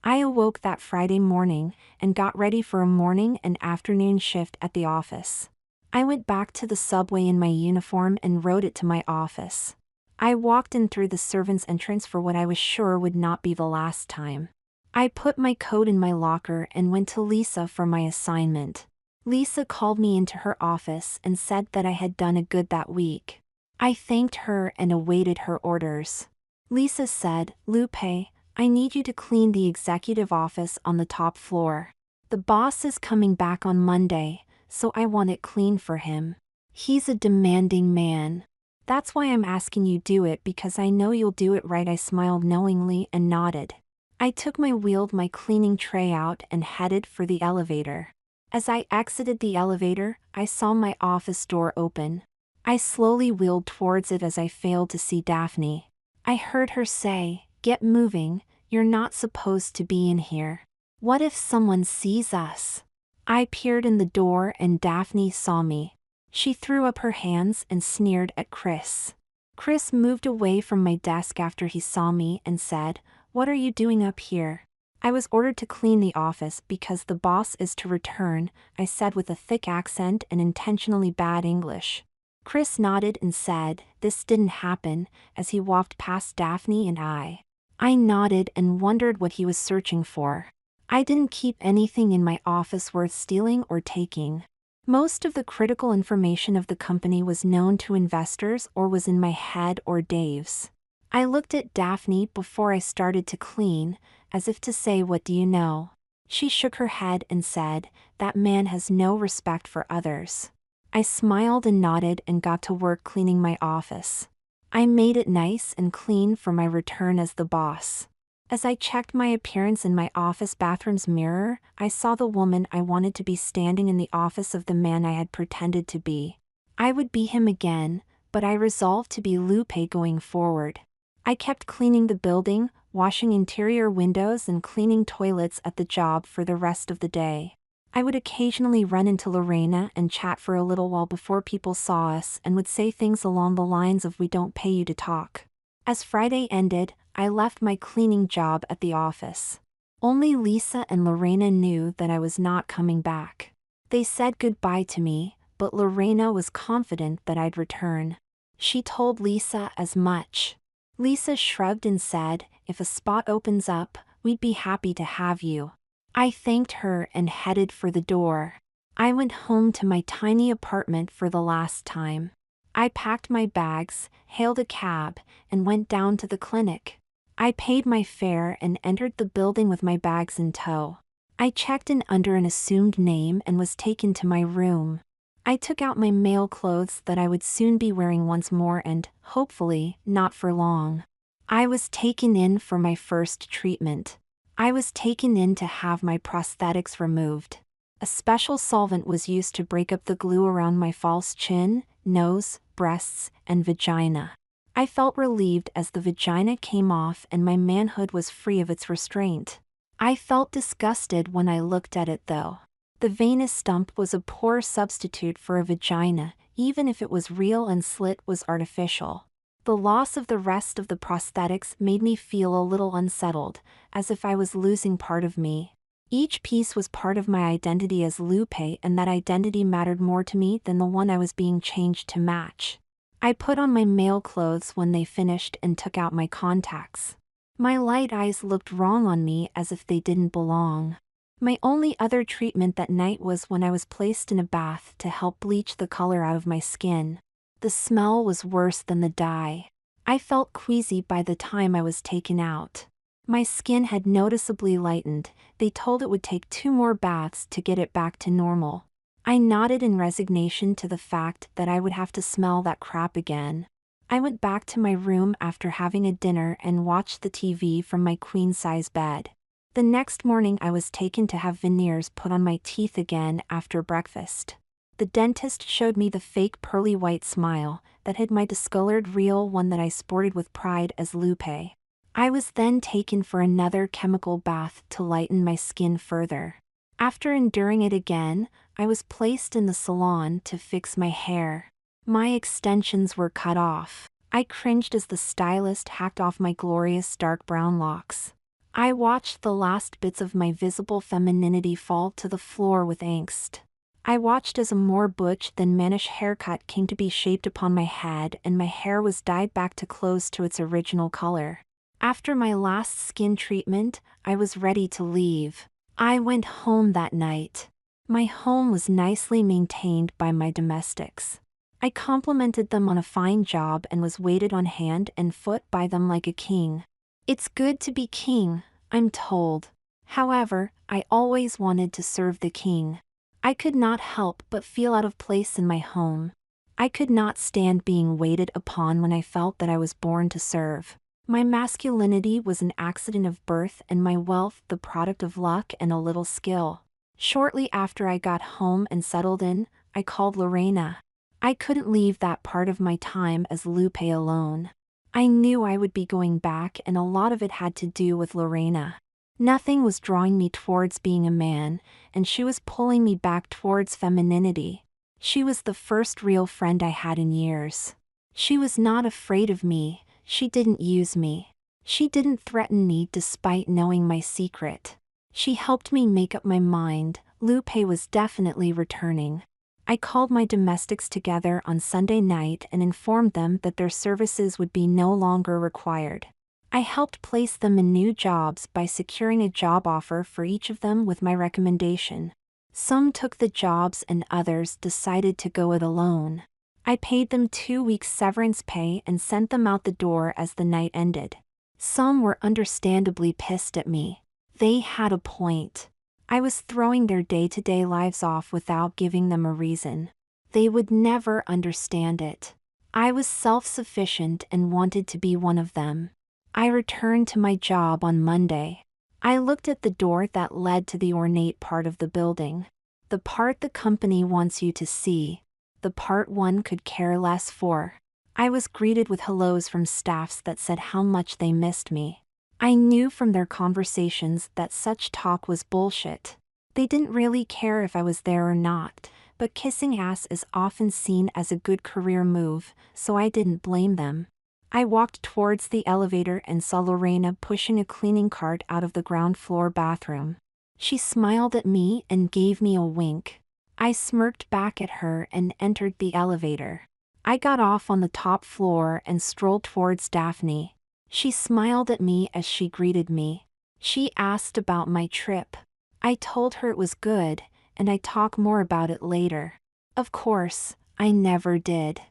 I awoke that Friday morning and got ready for a morning and afternoon shift at the office. I went back to the subway in my uniform and rode it to my office. I walked in through the servants' entrance for what I was sure would not be the last time. I put my coat in my locker and went to Lisa for my assignment. Lisa called me into her office and said that I had done a good that week. I thanked her and awaited her orders. Lisa said, "Lupe, I need you to clean the executive office on the top floor. The boss is coming back on Monday, so I want it clean for him. He's a demanding man. That's why I'm asking you do it, because I know you'll do it right." I smiled knowingly and nodded. I took wheeled my cleaning tray out and headed for the elevator. As I exited the elevator, I saw my office door open. I slowly wheeled towards it as I failed to see Daphne. I heard her say, "Get moving, you're not supposed to be in here. What if someone sees us?" I peered in the door and Daphne saw me. She threw up her hands and sneered at Chris. Chris moved away from my desk after he saw me and said, "What are you doing up here?" "I was ordered to clean the office because the boss is to return," I said with a thick accent and intentionally bad English. Chris nodded and said, "This didn't happen," as he walked past Daphne and I. I nodded and wondered what he was searching for. I didn't keep anything in my office worth stealing or taking. Most of the critical information of the company was known to investors or was in my head or Dave's. I looked at Daphne before I started to clean, as if to say, "What do you know?" She shook her head and said, "That man has no respect for others." I smiled and nodded and got to work cleaning my office. I made it nice and clean for my return as the boss. As I checked my appearance in my office bathroom's mirror, I saw the woman I wanted to be standing in the office of the man I had pretended to be. I would be him again, but I resolved to be Lupe going forward. I kept cleaning the building, washing interior windows and cleaning toilets at the job for the rest of the day. I would occasionally run into Lorena and chat for a little while before people saw us and would say things along the lines of, "We don't pay you to talk." As Friday ended, I left my cleaning job at the office. Only Lisa and Lorena knew that I was not coming back. They said goodbye to me, but Lorena was confident that I'd return. She told Lisa as much. Lisa shrugged and said, "If a spot opens up, we'd be happy to have you." I thanked her and headed for the door. I went home to my tiny apartment for the last time. I packed my bags, hailed a cab, and went down to the clinic. I paid my fare and entered the building with my bags in tow. I checked in under an assumed name and was taken to my room. I took out my male clothes that I would soon be wearing once more and, hopefully, not for long. I was taken in for my first treatment. I was taken in to have my prosthetics removed. A special solvent was used to break up the glue around my false chin, nose, breasts, and vagina. I felt relieved as the vagina came off and my manhood was free of its restraint. I felt disgusted when I looked at it though. The venous stump was a poor substitute for a vagina, even if it was real and slit was artificial. The loss of the rest of the prosthetics made me feel a little unsettled, as if I was losing part of me. Each piece was part of my identity as Lupe, and that identity mattered more to me than the one I was being changed to match. I put on my male clothes when they finished and took out my contacts. My light eyes looked wrong on me as if they didn't belong. My only other treatment that night was when I was placed in a bath to help bleach the color out of my skin. The smell was worse than the dye. I felt queasy by the time I was taken out. My skin had noticeably lightened. They told it would take 2 more baths to get it back to normal. I nodded in resignation to the fact that I would have to smell that crap again. I went back to my room after having a dinner and watched the TV from my queen-size bed. The next morning I was taken to have veneers put on my teeth again after breakfast. The dentist showed me the fake pearly white smile that hid my discolored real one that I sported with pride as Lupe. I was then taken for another chemical bath to lighten my skin further. After enduring it again, I was placed in the salon to fix my hair. My extensions were cut off. I cringed as the stylist hacked off my glorious dark brown locks. I watched the last bits of my visible femininity fall to the floor with angst. I watched as a more butch than mannish haircut came to be shaped upon my head and my hair was dyed back to close to its original color. After my last skin treatment, I was ready to leave. I went home that night. My home was nicely maintained by my domestics. I complimented them on a fine job and was waited on hand and foot by them like a king. It's good to be king, I'm told. However, I always wanted to serve the king. I could not help but feel out of place in my home. I could not stand being waited upon when I felt that I was born to serve. My masculinity was an accident of birth and my wealth the product of luck and a little skill. Shortly after I got home and settled in, I called Lorena. I couldn't leave that part of my time as Lupe alone. I knew I would be going back and a lot of it had to do with Lorena. Nothing was drawing me towards being a man, and she was pulling me back towards femininity. She was the first real friend I had in years. She was not afraid of me, she didn't use me. She didn't threaten me despite knowing my secret. She helped me make up my mind, Lupe was definitely returning. I called my domestics together on Sunday night and informed them that their services would be no longer required. I helped place them in new jobs by securing a job offer for each of them with my recommendation. Some took the jobs and others decided to go it alone. I paid them 2 weeks severance pay and sent them out the door as the night ended. Some were understandably pissed at me. They had a point. I was throwing their day-to-day lives off without giving them a reason. They would never understand it. I was self-sufficient and wanted to be one of them. I returned to my job on Monday. I looked at the door that led to the ornate part of the building. The part the company wants you to see. The part one could care less for. I was greeted with hellos from staffs that said how much they missed me. I knew from their conversations that such talk was bullshit. They didn't really care if I was there or not, but kissing ass is often seen as a good career move, so I didn't blame them. I walked towards the elevator and saw Lorena pushing a cleaning cart out of the ground floor bathroom. She smiled at me and gave me a wink. I smirked back at her and entered the elevator. I got off on the top floor and strolled towards Daphne. She smiled at me as she greeted me. She asked about my trip. I told her it was good, and I'd talk more about it later. Of course, I never did.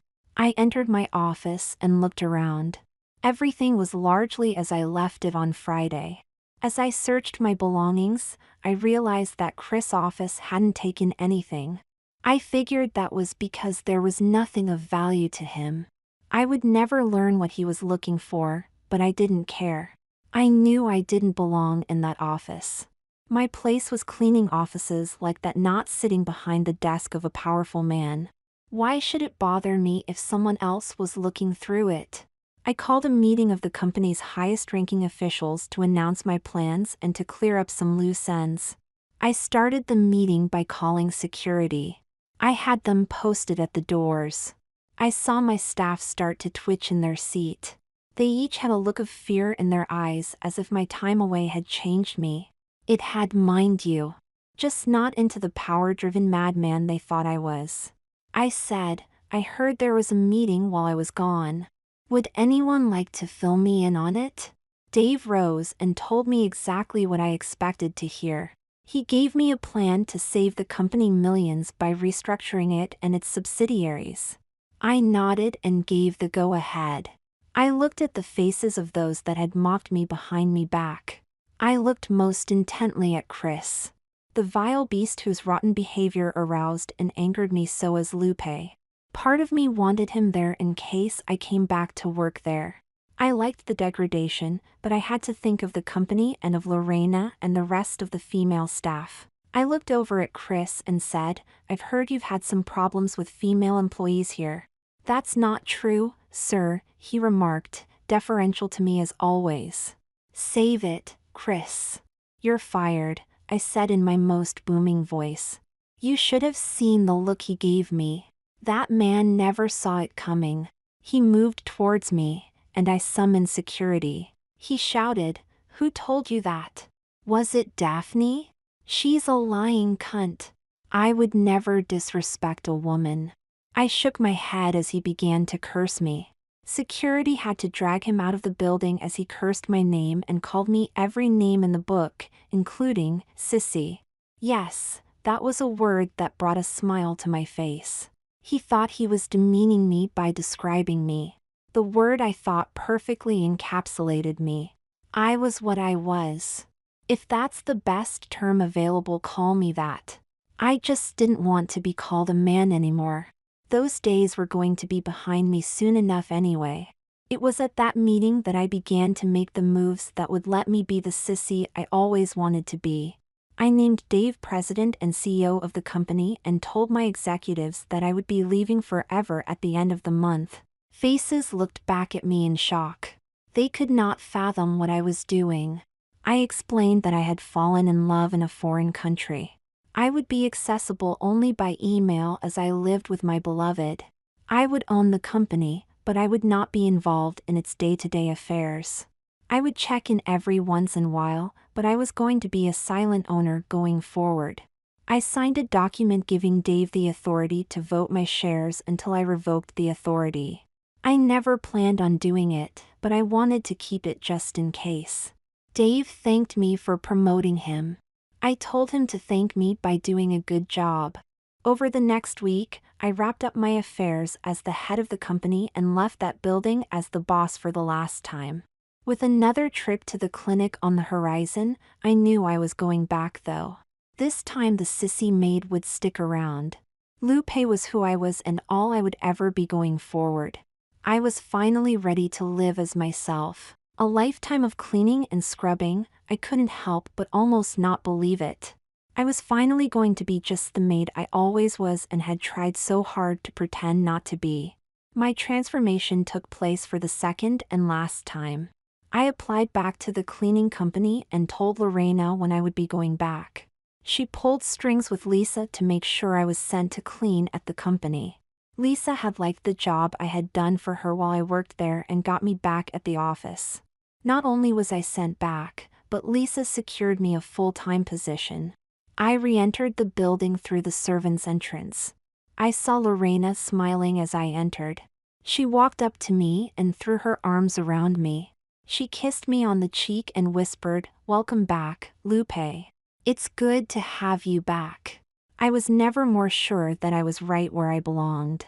I entered my office and looked around. Everything was largely as I left it on Friday. As I searched my belongings, I realized that Chris' office hadn't taken anything. I figured that was because there was nothing of value to him. I would never learn what he was looking for, but I didn't care. I knew I didn't belong in that office. My place was cleaning offices like that, not sitting behind the desk of a powerful man. Why should it bother me if someone else was looking through it? I called a meeting of the company's highest-ranking officials to announce my plans and to clear up some loose ends. I started the meeting by calling security. I had them posted at the doors. I saw my staff start to twitch in their seat. They each had a look of fear in their eyes, as if my time away had changed me. It had, mind you. Just not into the power-driven madman they thought I was. I said, I heard there was a meeting while I was gone. Would anyone like to fill me in on it? Dave rose and told me exactly what I expected to hear. He gave me a plan to save the company millions by restructuring it and its subsidiaries. I nodded and gave the go-ahead. I looked at the faces of those that had mocked me behind me back. I looked most intently at Chris. The vile beast whose rotten behavior aroused and angered me so as Lupe. Part of me wanted him there in case I came back to work there. I liked the degradation, but I had to think of the company and of Lorena and the rest of the female staff. I looked over at Chris and said, I've heard you've had some problems with female employees here. That's not true, sir, he remarked, deferential to me as always. Save it, Chris. You're fired, I said in my most booming voice. You should have seen the look he gave me. That man never saw it coming. He moved towards me, and I summoned security. He shouted, Who told you that? Was it Daphne? She's a lying cunt. I would never disrespect a woman. I shook my head as he began to curse me. Security had to drag him out of the building as he cursed my name and called me every name in the book, including sissy. Yes, that was a word that brought a smile to my face. He thought he was demeaning me by describing me. The word I thought perfectly encapsulated me. I was what I was. If that's the best term available, call me that. I just didn't want to be called a man anymore. Those days were going to be behind me soon enough anyway. It was at that meeting that I began to make the moves that would let me be the sissy I always wanted to be. I named Dave president and CEO of the company and told my executives that I would be leaving forever at the end of the month. Faces looked back at me in shock. They could not fathom what I was doing. I explained that I had fallen in love in a foreign country. I would be accessible only by email as I lived with my beloved. I would own the company, but I would not be involved in its day-to-day affairs. I would check in every once in a while, but I was going to be a silent owner going forward. I signed a document giving Dave the authority to vote my shares until I revoked the authority. I never planned on doing it, but I wanted to keep it just in case. Dave thanked me for promoting him. I told him to thank me by doing a good job. Over the next week, I wrapped up my affairs as the head of the company and left that building as the boss for the last time. With another trip to the clinic on the horizon, I knew I was going back though. This time the sissy Maid would stick around. Lupe was who I was and all I would ever be going forward. I was finally ready to live as myself. A lifetime of cleaning and scrubbing, I couldn't help but almost not believe it. I was finally going to be just the maid I always was and had tried so hard to pretend not to be. My transformation took place for the second and last time. I applied back to the cleaning company and told Lorena when I would be going back. She pulled strings with Lisa to make sure I was sent to clean at the company. Lisa had liked the job I had done for her while I worked there and got me back at the office. Not only was I sent back, but Lisa secured me a full-time position. I re-entered the building through the servants' entrance. I saw Lorena smiling as I entered. She walked up to me and threw her arms around me. She kissed me on the cheek and whispered, "Welcome back, Lupe. It's good to have you back." I was never more sure that I was right where I belonged.